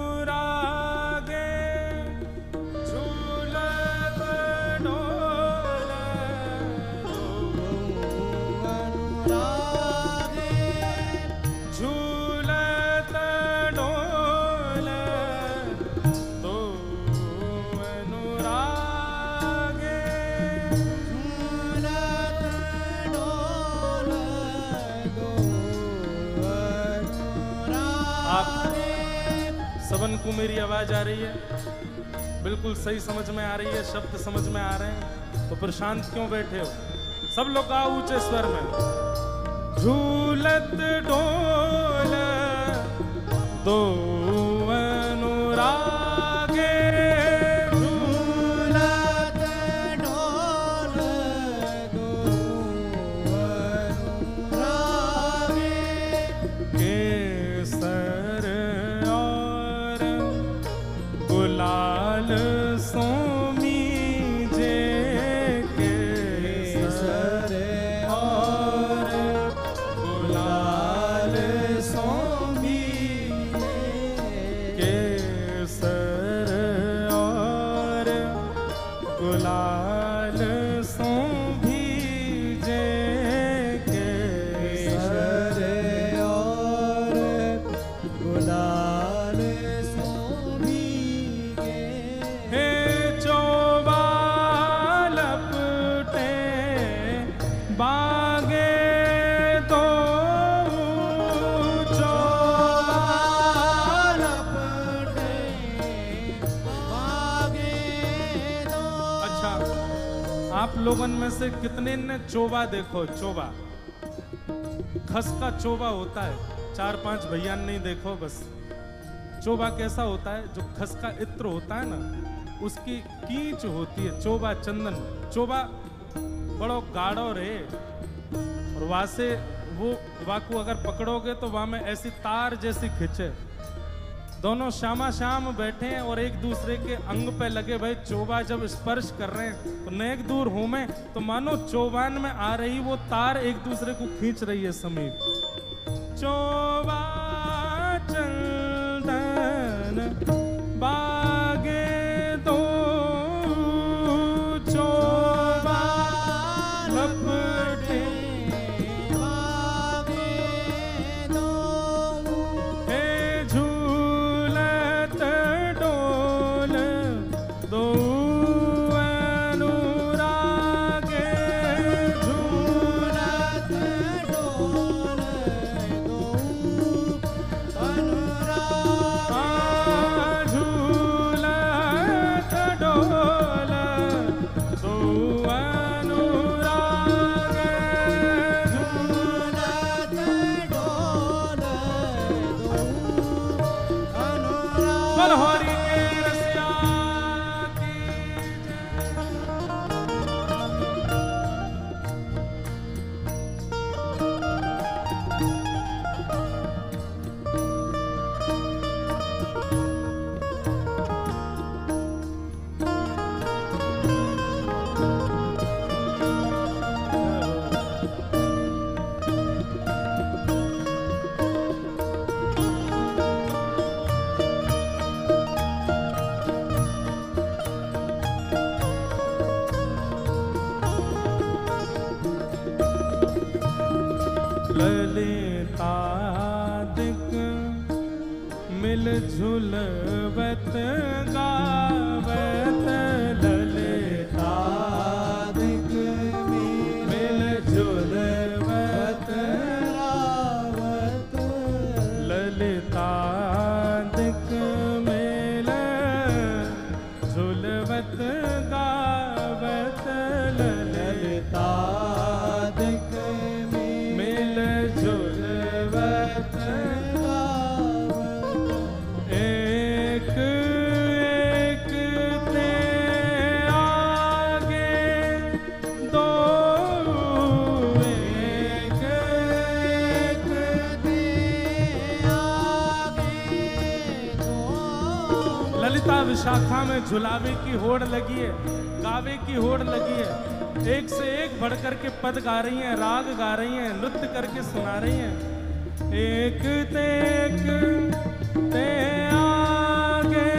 झूलत डोल दो अनुरागे, झूलत डोल दो अनुरागे, झूलत डोल दो अनुरागे। सबन को मेरी आवाज आ रही है, बिल्कुल सही समझ में आ रही है, शब्द समझ में आ रहे हैं, तो फिर शांत क्यों बैठे हो? सब लोग गाओ ऊंचे स्वर में। झूलत डोल दो अनुरागे, झूलत डोल दो अनुरागे, केसर और गुलाल सोमीजे, केसर और गुलाल सोमीजे, केसर और गुलाल सोभीजे, केसर और गुलाल सोभीजे, हे चौबाल लपटे बागे दो, चौबाल लपटे बागे दो। अच्छा आप लोगों में से कितने ने चोबा देखो? चोबा खस का चोबा होता है, 4-5 भैया नहीं देखो बस। चोबा कैसा होता है? जो खस का इत्र होता है ना, उसकी कीच होती है चोबा, चंदन चोबा बड़ो गाढ़ो रे, और वहां से वो वाकू अगर पकड़ोगे तो वहां में ऐसी तार जैसी खिंचे। दोनों श्यामा श्याम बैठे हैं और एक दूसरे के अंग पे लगे भाई, चोबा जब स्पर्श कर रहे हैं तो नेक दूर हो में, तो मानो चौबान में आ रही वो तार एक दूसरे को खींच रही है समीप। चोबा चल ललितादिक मिल झुलवत गावत ललितादिक मिल झुलवत गावत ललितादिक मिल झुलवत गावत ललितादिक मिल झुलवत एक एक ते आगे दो एक एक ते आगे दो। ललिता विशाखा में झुलावे की होड़ लगी है, गावे की होड़ लगी है। एक से एक बढ़ करके पद गा रही हैं, राग गा रही हैं, नृत्य करके सुना रही हैं। एक ते आगे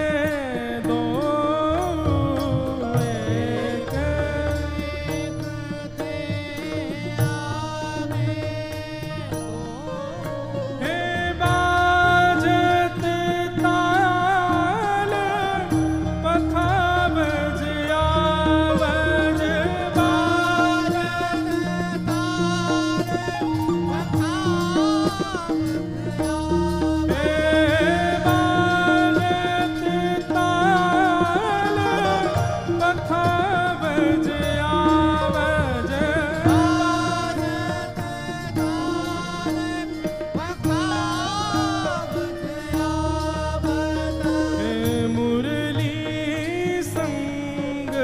दो एक ते आगे दो। हे बाजत ताल पखावज आवज बाजत ताल पखावज हे बाजत ताल पखावज आवज हे मुरली संग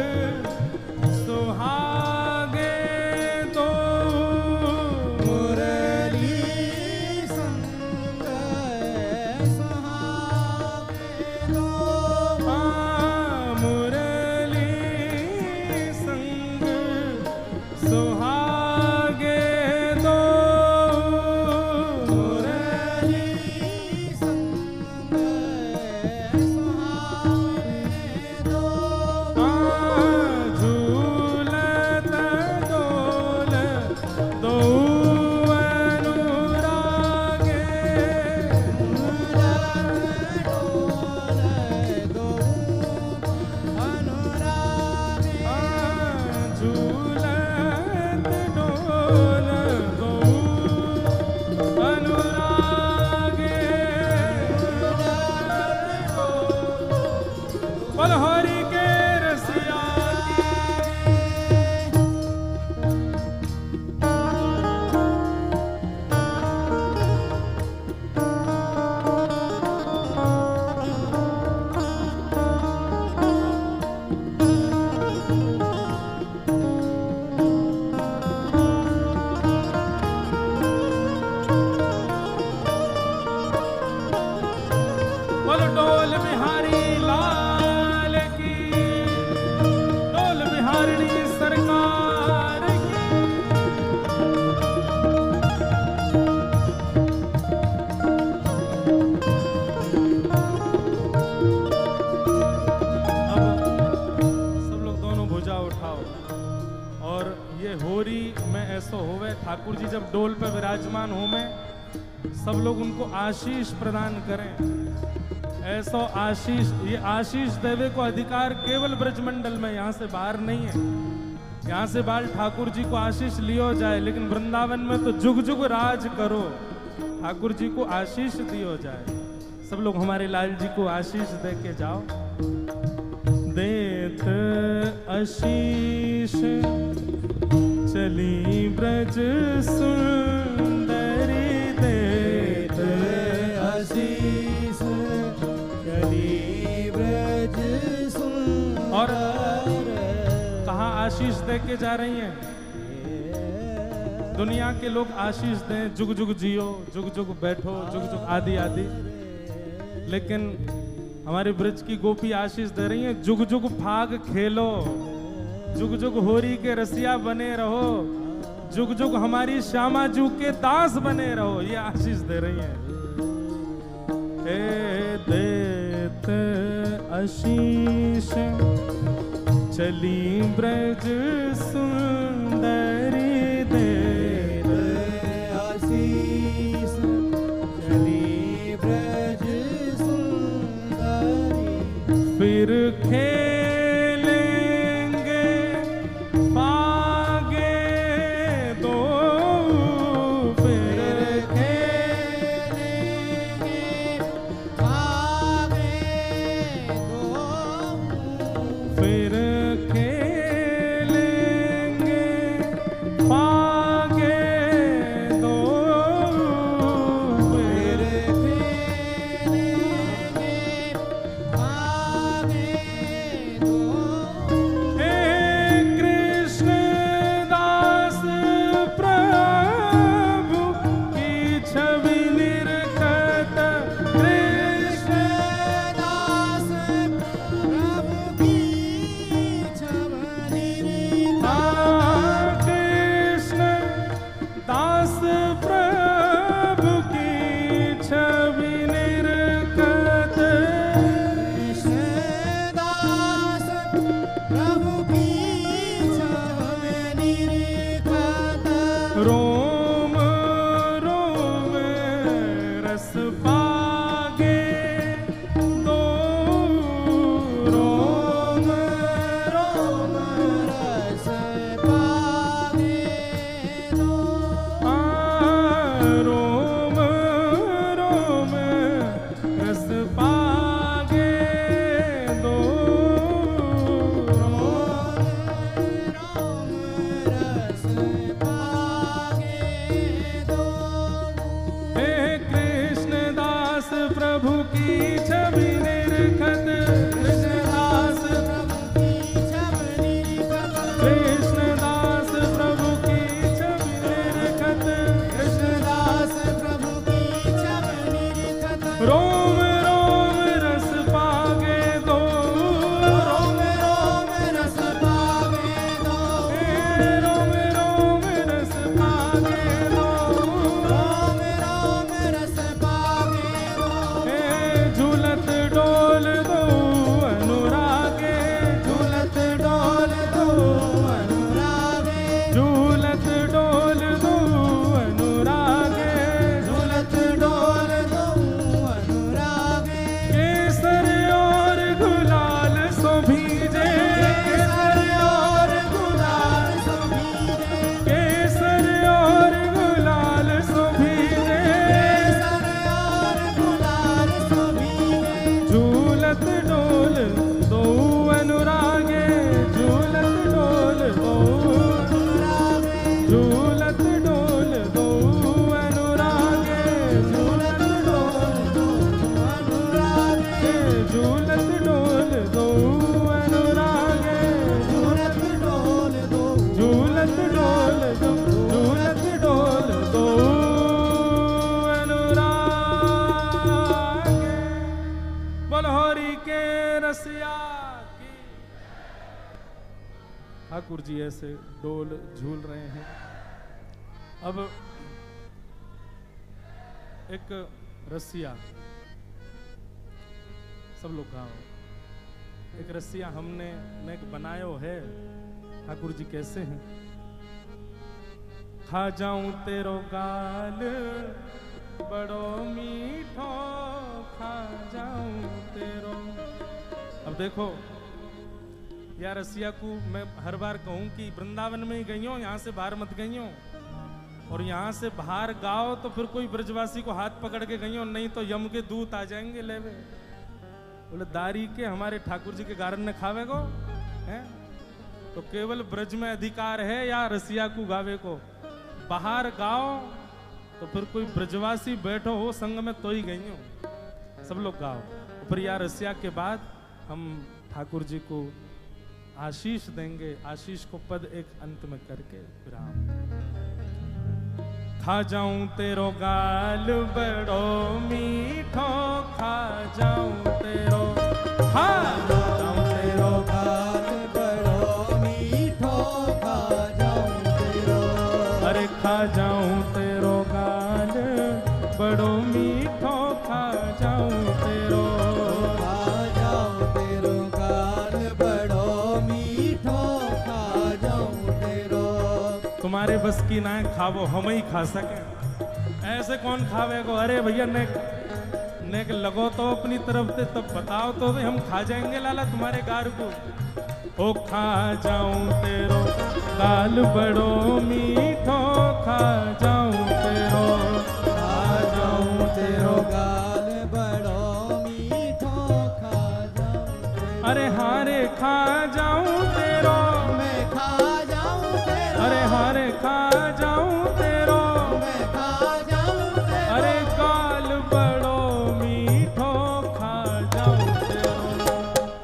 सुहागे दो मुरली संग सुहागे दो। मुरली संग सुहागे दो मुरली संग सुहागे दो। झूलत डोल दो अनुरागे झूलत डोल दो अनुरागे। झूलत डोल दो अनुरागे बोल हरि के रसिया की। बोल डोल बिहारी लाल की, डोल बिहारिणी सरकार की। अब सब लोग दोनों भुजा उठाओ और ये होरी में ऐसो होवे ठाकुर जी जब डोल पे विराजमान हो में सब लोग उनको आशीष प्रदान करें। ऐसो आशीष, ये आशीष देवे को अधिकार केवल ब्रजमंडल में, यहाँ से बाहर नहीं है। यहाँ से बाहर ठाकुर जी को आशीष लियो जाए, लेकिन वृंदावन में तो जुग जुग राज करो, ठाकुर जी को आशीष दियो जाए। सब लोग हमारे लाल जी को आशीष दे के जाओ। देत आशीष चली ब्रज सुंदरी देत आशीष चली ब्रज सुंदर। और कहाँ आशीष दे के जा रही हैं? दुनिया के लोग आशीष दें, जुग जुग जियो, जुग जुग बैठो, जुग जुग आदि आदि, लेकिन हमारी ब्रज की गोपी आशीष दे रही हैं, जुग जुग फाग खेलो, जुग जुग होरी के रसिया बने रहो, जुग जुग हमारी श्यामा जू के दास बने रहो। ये आशीष दे रही हैं। हे देत आशीष चली ब्रज सुंदरी देत आशीष रस पागे दो रोम रोम रस पागे दो रोम रोम रस पागे दो रोम रस पागे दो हे कृष्णदास प्रभु की छवि निरखत कृष्णदास प्रभु की छवि निरखत कृष्णदास प्रभु की छवि निरखत कृष्णदास प्रभु की छवि निरखत रोम रोम रस पागे दो रोम रोम रस पागे दो रोम रोम रस पागे दो रोम रोम रस पागे दो झूलत डोल दो अनुरागे झूलत डोल दो अनुरागे झूलत डोल दो अनुरागे झूलत डोल दो अनुरागे केसर और गुलाल सो भीजे केसर और गुलाल सो भीगे केसर और गुलाल सो भीजे केसर और गुलाल सो भीगे झूलत डोल दो अनुरागे झूलत डोल दो अनुरागे झूलत डोल दो अनुरागे झूलत डोल दो अनुरागे झूलत डोल दो अनुरागे झूलत डोल दो झूलत डोल दो झूलत डोल दो अनुरागे बलहोरी के रसिया की ठाकुर जी ऐसे डोल झूल रहे हैं। अब एक रसिया सब लोग गाओ एक रसिया हमने नेक बनायो है। ठाकुर जी कैसे हैं? खा जाऊं तेरो गाल बड़ो मीठो खा जाऊं तेरो। अब देखो यार रसिया को मैं हर बार कहूं कि वृंदावन में ही गई हो, यहाँ से बाहर मत गई हो। और यहाँ से बाहर गाओ तो फिर कोई ब्रजवासी को हाथ पकड़ के गई हो, नहीं तो यम के दूत आ जाएंगे लेवे। बोले दारी के हमारे ठाकुर जी के गारन ने खावे को है तो केवल ब्रज में अधिकार है या रसिया को गावे को। बाहर गाओ तो फिर कोई ब्रजवासी बैठो हो संग में तो ही गई हो। सब लोग गाओ। फिर यार रसिया के बाद हम ठाकुर जी को आशीष देंगे। आशीष को पद एक अंत में करके विराम। खा जाऊं तेरो गाल बड़ो मीठो खा जाऊं तेरो खा जाऊं तेरो गाल बड़ो मीठो खा जाऊं तेरो अरे खा जाऊं तेरो गाल बड़ो मीठो खा जाऊं तेरो खा जाऊं तेरो गाल बड़ो मीठो खा जाऊं तेरो तुम्हारे बस की ना है, खावो हम ही खा सके। ऐसे कौन खावे को? अरे भैया नेक लगो तो अपनी तरफ से तब बताओ तो भी हम खा जाएंगे लाला तुम्हारे गार को। ओ खा जाऊं तेरो गाल बड़ो मीठो खा जाऊं तेरो खा जाऊं तेरो गाल बड़ो मीठो खा जाऊं तेरो अरे हारे खा जाऊं तेरो मैं खा जाऊं तेरो अरे हारे खा जाऊं तेरो मैं खा जाऊं तेरो अरे गाल बड़ो मीठो खा जाऊं तेरो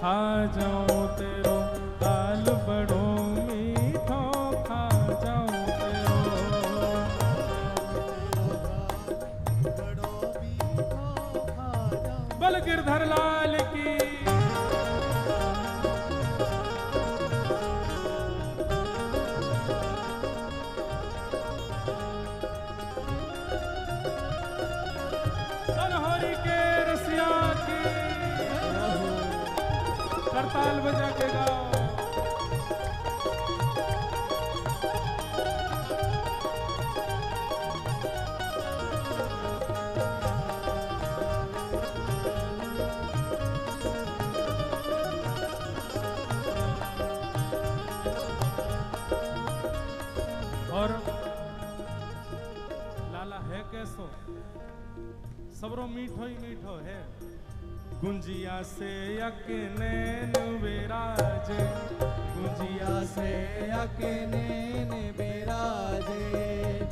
खा जाऊं तेरो गाल बड़ो मीठो खा जाऊं तेरो बड़ो मीठो खा जाऊं बल गिरधर लाल की बलहोरी के रसिया की करताल बजा के गाओ। सबरो मीठो ही मीठो है। गुंजिया से यके नैन विराजे, गुंजिया से यके नैन विराजे,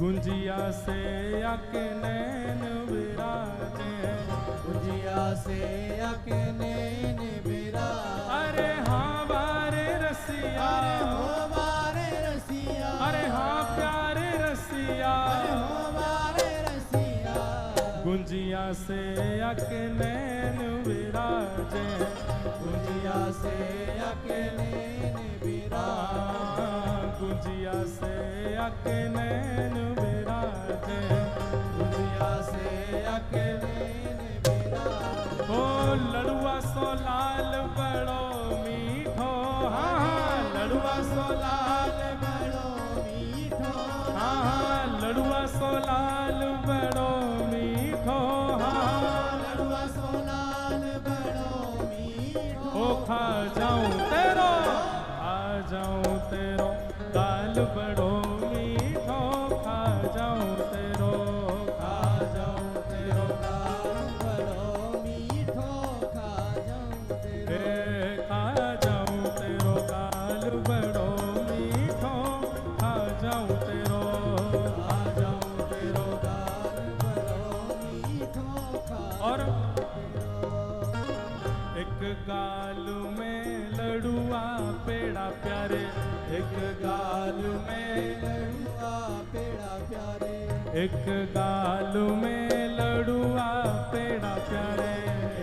गुंजिया से यके नैन विराजे, गुंजिया से यके नैन विराजे। अरे हाँ बारे रसिया, अरे हो बारे रसिया, अरे हाँ प्यारे रसिया, अरे हो बारे रसिया। गुंजिया से यके नैन विराजे, गुंजिया से यके नैन विराजे, गुंजिया से यके नैन विराजे, गुंजिया से यके नैन विराजे। ओ लड़ुआ सो लाल बड़ो मीठो, हाँ लड़ुआ सो लाल बड़ो मीठो, हाँ लड़ुआ सो लाल बड़ो मीठो, हाँ लड़ुआ सो लाल बड़ो मीठो। ओ खा जाऊं तेरो, खा जाऊं तेरो गाल बड़ो मीठो, खा जाऊं तेरो, खा जाऊं तेरो गाल बड़ो मीठो, खा जाऊं तेरो, खा जाऊं तेरो गाल बड़ो मीठो, खा जाऊं तेरो, खा जाऊं तेरो गाल बड़ो मीठो, खा और तेरो। एक गाल में लड़ुआ पेड़ा प्यारे, एक गाल में लड़ुआ पेड़ा प्यारे, एक गाल में लड़ुआ पेड़ा प्यारे,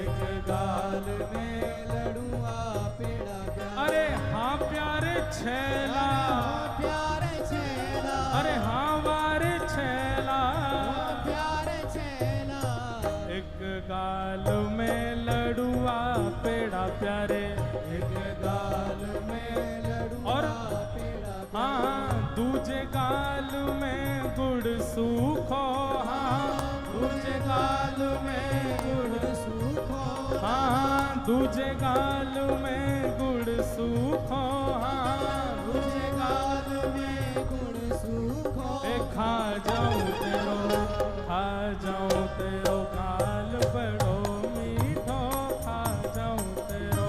एक गाल में लड़ुआ पेड़ा प्यारे। अरे हाँ प्यारे छैला, प्यारे छेला, अरे हाँ वारे छैला, प्यारे छेला। एक गाल में लड़ुआ पेड़ा प्यारे, एक गाल में लड़ुआ और पेड़ा प्यारे, हाँ दूजे गाल में गुड़ सूखो, हाँ दूजे गाल में गुड़, सूखो, हाँ दूजे गाल में गुड़ सूखो, हाँ दूजे गाल में गुड़ सूखो। ए खा जाऊं तेरो, खा जाऊं तेरो गाल बड़ो मीठो, खा जाऊं तेरो,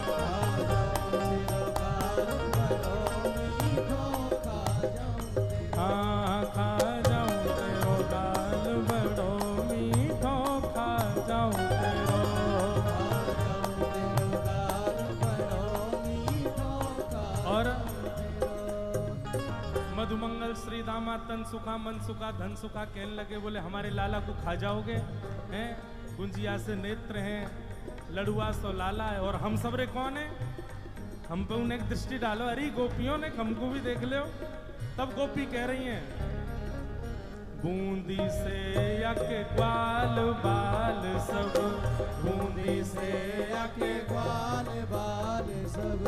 खा जाऊं तेरो गाल बड़ो मीठो, खा जाऊं तेरो, हाँ खा जाऊं तेरो गाल बड़ो मीठो, खा जाऊं तेरो, खा जाऊं तेरो गाल बड़ो मीठो, खा और तेरो। मधुमंगल श्री दामा तन सुखा मन सुखा धन सुखा कहने लगे, बोले हमारे लाला को खा जाओगे हैं? गुंजिया से नेत्र हैं, लड़ुआ सो लाला है, और हम सबरे कौन है? हम पे उन्हें एक दृष्टि डालो, अरे गोपियों ने हमको भी देख लो। तब गोपी कह रही हैं, बूंदी से यके ग्वाल बाल सब, बूंदी से यके ग्वाल बाल सब,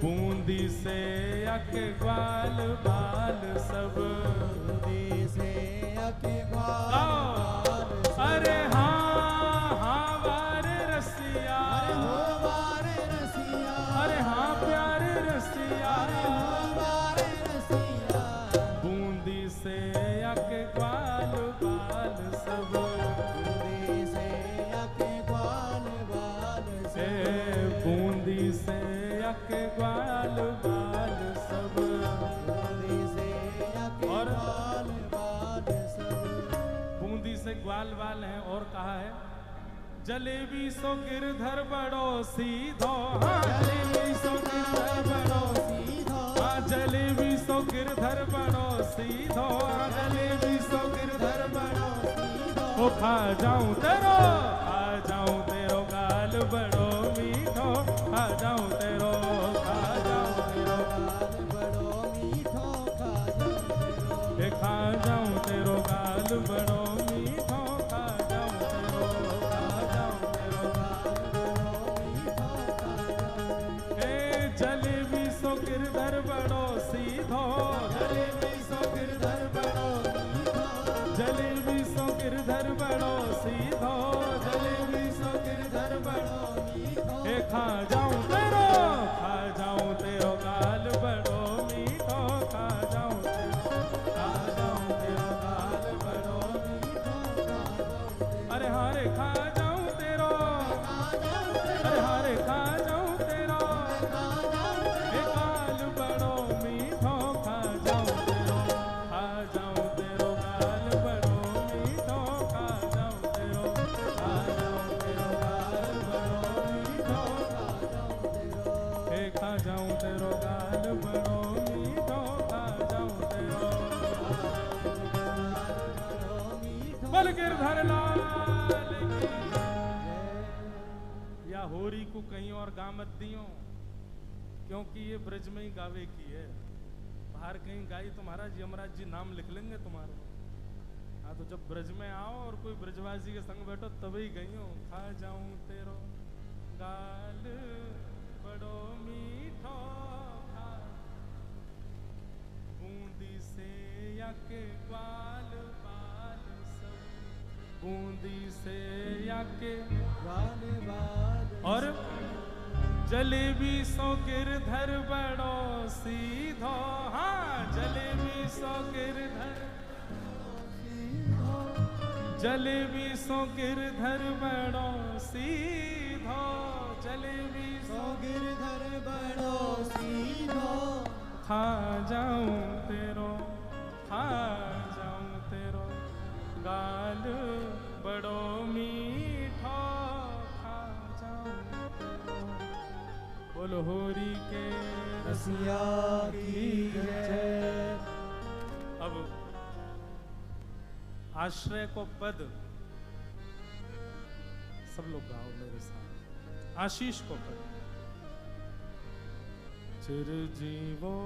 बूंदी से यके ग्वाल बाल सब, बूंदी से यके ग्वाल बाल सब। अरे हाँ हाँ वारे रसिया, अरे हो बारे रसिया, अरे हाँ प्यारे रसिया, अरे हो बारे रसिया। बूंदी से यके ग्वाल बाल सब, बूंदी से यके ग्वाल बाल ए सब, बूंदी से यके ग्वाल बाल सब, बूंदी से यके और ग्वाल बाल सब। बूंदी से ग्वाल बाल है, और कहा है जलेबी सो गिरधर बड़ो सीधो, हाँ जलेबी सो गिरधर बड़ो, सीधो, हाँ जलेबी सो गिरधर बड़ो सीधो, हाँ जलेबी सो गिरधर बड़ो, सीधो। ओ खा जाऊं तेरो, खा जाऊं तेरो गाल बड़ो मीठो, खा जाऊं तेरो, खा जाऊं तेरो, गाल बड़ो मीठो, खा जाऊं तेरो, ए खा जाऊं तेरो गाल बड़ो मीठो, खा जाऊं तेरो, खा जाऊं तेरो, गाल बड़ो मीठो, खा जाऊं तेरो। ए जलेबी सो गिरधर बड़ो सीधो, जलेबी सो गिरधर बड़ो, मीठो, जलेबी सो गिरधर बड़ो सीधो, अरे हारे खा जाऊं तेरो, अरे हारे खा जाऊं तेरो, हे गाल बड़ो मीठो खा जाऊं तेरो, खा जाऊं तेरो गाल बड़ो मीठो, खा जाऊं तेरो, खा जाऊं तेरो गाल बड़ो मीठो, हे खा जाऊं तेरो गाल बड़ो मीठो, खा जाऊं तेरो। बल गिरधर लाल की या होरी को कहीं और गा मत दियो, क्योंकि ये ब्रज में ही गावे की है। बाहर कहीं गाई तो महाराज यमराज जी नाम लिख लेंगे तुम्हारे। हाँ तो जब ब्रज में आओ और कोई ब्रजवासी के संग बैठो तभी गई हो। खा जाऊं तेरो गाल बड़ो मीठो, खा बूंदी से या के ग्वाल बाल सब, बूंदी से या के ग्वाल बाल और जलेबी सो गिरधर बड़ो सीधो, हाँ जलेबी सो गिरधर, जलेबी सो गिरधर बड़ो सीधो, जलेबी सो गिरधर बड़ो सीधो, खा जाऊं तेरो, खा जाऊं तेरो गाल बड़ो मीठो, खा जाऊं तेरो। बोलो होरी के रसिया की जय। अब आश्रय को पद सब लोग गाओ मेरे साथ। आशीष को पद। चिरजीवो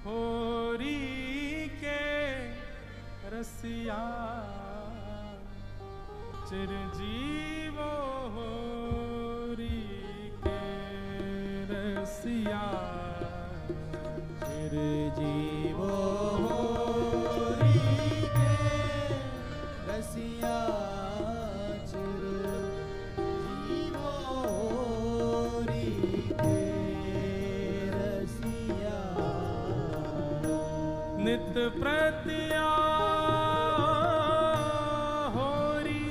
होरी के रसिया, चिरजीवो होरी के रसिया, चिरजीवो होरी के रसिया, चिरजीवो होरी के रसिया। नित प्रतिया होरी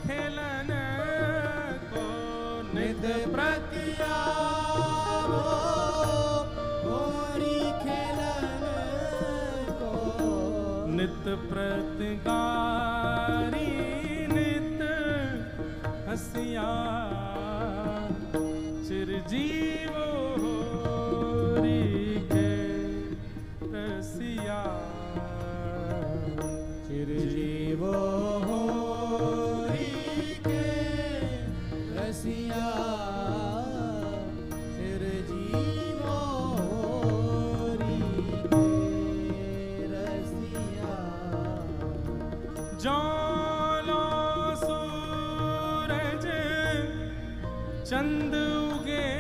खेलन को, नित प्रतिया होरी खेलन को, नित प्रतिगारी नित हसिया, चिरजीवो होरी के रसिया, चिरजीवो होरी के रसिया, चिरजीवो होरी के रसिया। जौलो सूरज चंद उगे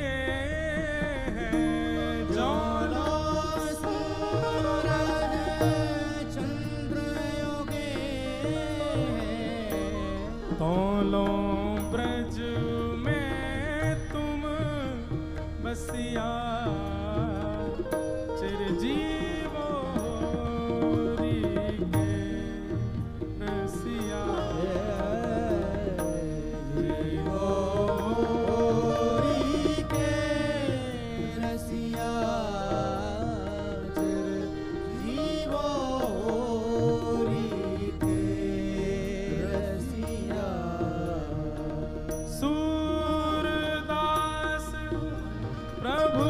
हैं, जौलो सूरज चंद्र उगे हैं, तोलो ब्रज में तुम बसिया, चिरजीवो होरी के रसिया, जीवो होरी के रसिया, चिरजीवो होरी के रसिया। सूरदास प्रभु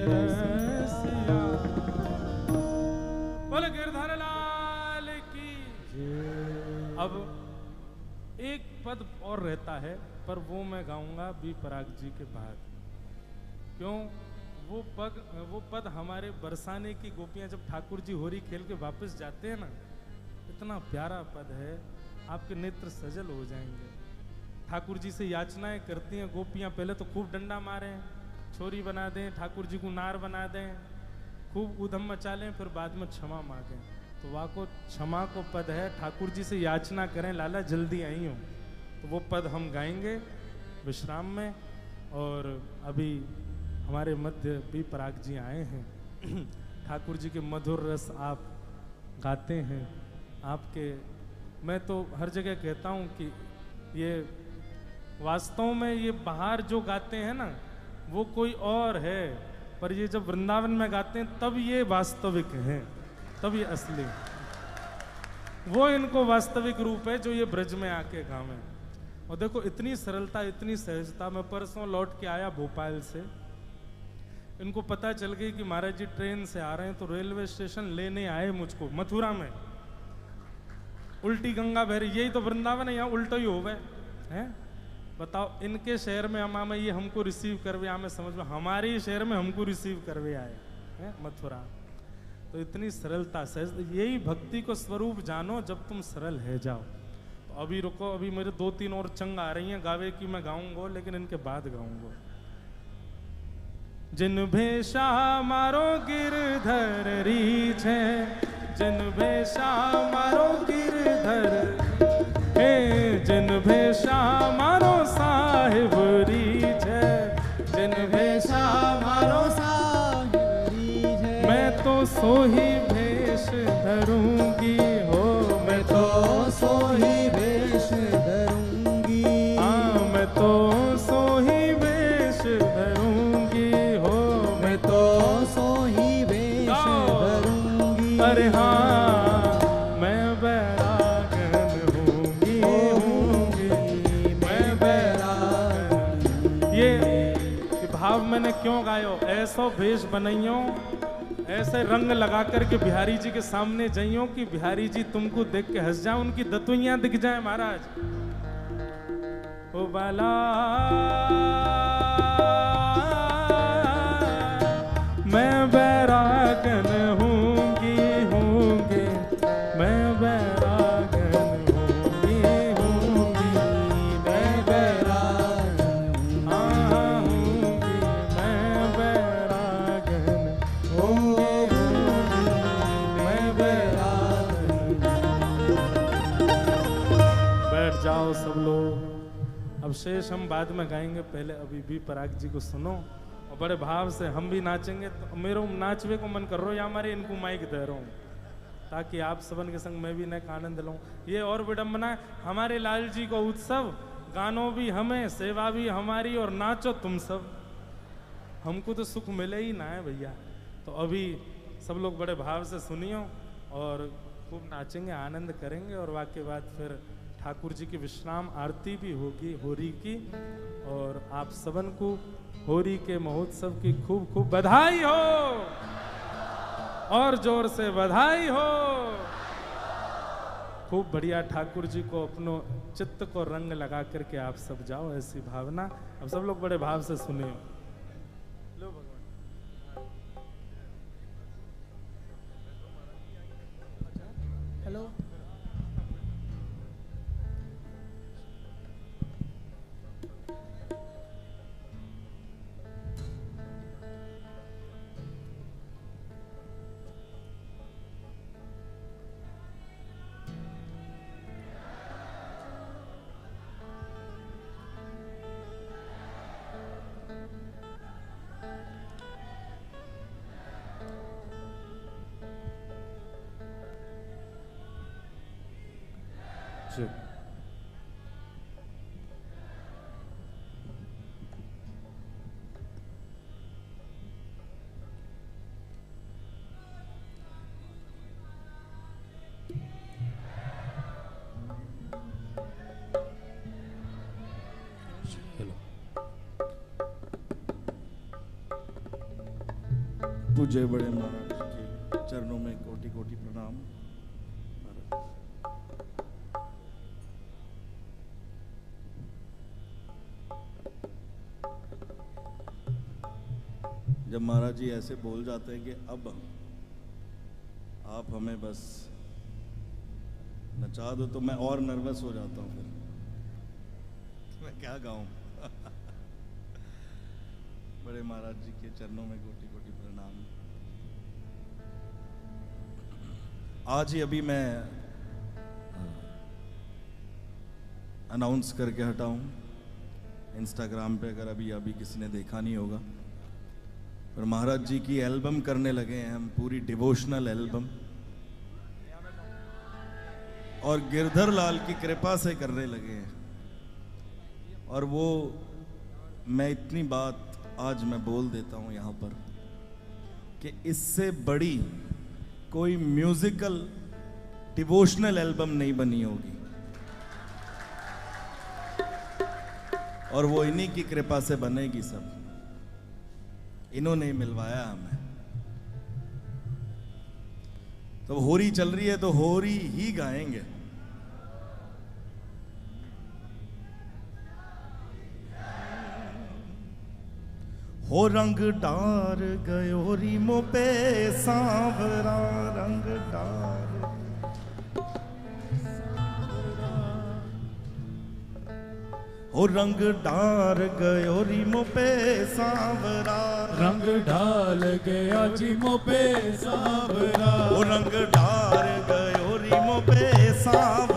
रसिया। बोले गिरधर लाल की। अब एक पद और रहता है, पर वो मैं गाऊंगा बी पराग जी के बाद। क्यों? वो पद हमारे बरसाने की गोपियां जब ठाकुर जी होरी खेल के वापस जाते हैं ना, इतना प्यारा पद है, आपके नेत्र सजल हो जाएंगे। ठाकुर जी से याचनाएं करती हैं गोपियां, पहले तो खूब डंडा मारें, छोरी बना दें, ठाकुर जी को नार बना दें, खूब उधम मचा लें, फिर बाद में क्षमा मांगें। तो वहाँ को क्षमा को पद है, ठाकुर जी से याचना करें, लाला जल्दी आई हूँ। तो वो पद हम गाएंगे विश्राम में। और अभी हमारे मध्य बी पराग जी आए हैं। ठाकुर जी के मधुर रस आप गाते हैं। आपके, मैं तो हर जगह कहता हूँ कि ये वास्तव में ये बाहर जो गाते हैं ना, वो कोई और है, पर ये जब वृंदावन में गाते हैं तब ये वास्तविक हैं, तब ये असली, वो इनको वास्तविक रूप है जो ये ब्रज में आके गावे। और देखो इतनी सरलता, इतनी सहजता। मैं परसों लौट के आया भोपाल से, इनको पता चल गई कि महाराज जी ट्रेन से आ रहे हैं, तो रेलवे स्टेशन लेने आए मुझको मथुरा में। उल्टी गंगा बह रही, यही तो वृंदावन है, यहाँ उल्टा ही हो गए हैं। बताओ, इनके शहर में हम ये हमको रिसीव करवे आए, समझ में, हमारे ही शहर में हमको रिसीव करवे आए हैं मथुरा। तो इतनी सरलता, सहज, यही भक्ति को स्वरूप जानो जब तुम सरल है जाओ। तो अभी रुको, अभी मेरे 2-3 और चंग आ रही हैं गावे की, मैं गाऊंगा, लेकिन इनके बाद गाऊंगा। जिन भेषा मारो गिरधर रीछ है, जिन भेषा मारो गिरधर, हे जिन भेषा मारो साहिब रीछ है, जिन भेषा मारो साहिब रीछ है। मैं तो सोही भेष धरूंगी हो, मैं तो सोही भेष धरूंगी। हाँ, मैं तो सोही भेष धरूंगी हो, मैं तो सोही भेष धरूंगी। अरे हाँ, मैं बैरागन हूँगी, मैं बैरागन। ये भाव मैंने क्यों गायो? ऐसो भेष बनइयो, ऐसे रंग लगा करके बिहारी जी के सामने जाइयो कि बिहारी जी तुमको देख के हंस जाओ, उनकी दतुइयां दिख जाए महाराज। ओ बाला मैं बैरागन हूँगी, मैं बैरागन हूँगी, मैं बैरागन हूँगी, मैं बैरागन हूँगी, मैं बैरागन। बैठ जाओ सब लोग, अब शेष हम बाद में गाएंगे, पहले अभी बी पराग जी को सुनो और बड़े भाव से हम भी नाचेंगे। तो मेरे नाचवे को मन कर रहा हो या हमारे इनको माइक दे रहा हूँ, ताकि आप सबन के संग मैं भी न आनंद लूँ। ये और विडम्बना, हमारे लाल जी को उत्सव, गानों भी हमें, सेवा भी हमारी, और नाचो तुम सब। हमको तो सुख मिले ही ना है भैया। तो अभी सब लोग बड़े भाव से सुनियो और खूब नाचेंगे, आनंद करेंगे, और वाके बाद फिर ठाकुर जी की विश्राम आरती भी होगी होरी की। और आप सबन को होरी के महोत्सव की खूब खूब बधाई हो, और जोर से बधाई हो। खूब बढ़िया ठाकुर जी को अपनो चित्त को रंग लगा करके आप सब जाओ, ऐसी भावना। अब सब लोग बड़े भाव से सुनियो। लो भगवान। हेलो, चल। पूज्य बड़े महाराज के चरणों में कोटि कोटि प्रणाम। जब महाराज जी ऐसे बोल जाते हैं कि अब आप हमें बस नचा दो, तो मैं और नर्वस हो जाता हूँ। फिर मैं क्या गाऊं। बड़े महाराज जी के चरणों में कोटि कोटि प्रणाम। आज ही अभी मैं अनाउंस करके हटा हूं इंस्टाग्राम पे, अगर अभी किसी ने देखा नहीं होगा, पर महाराज जी की एल्बम करने लगे हैं हम, पूरी डिवोशनल एल्बम, और गिरधर लाल की कृपा से करने लगे हैं। और वो मैं इतनी बात आज मैं बोल देता हूं यहां पर कि इससे बड़ी कोई म्यूजिकल डिवोशनल एल्बम नहीं बनी होगी, और वो इन्हीं की कृपा से बनेगी। सब इन्होंने ही मिलवाया हमें। तो होरी चल रही है तो होरी ही गाएंगे। हो रंग डार गयो रीमो पे सांवरा, रंग डार हो रंग डार गयो रीमो पे सांवरा, रंग डाल गया जीमो पे सांवरा, हो रंग डार गयो रीमो पे सांवरा।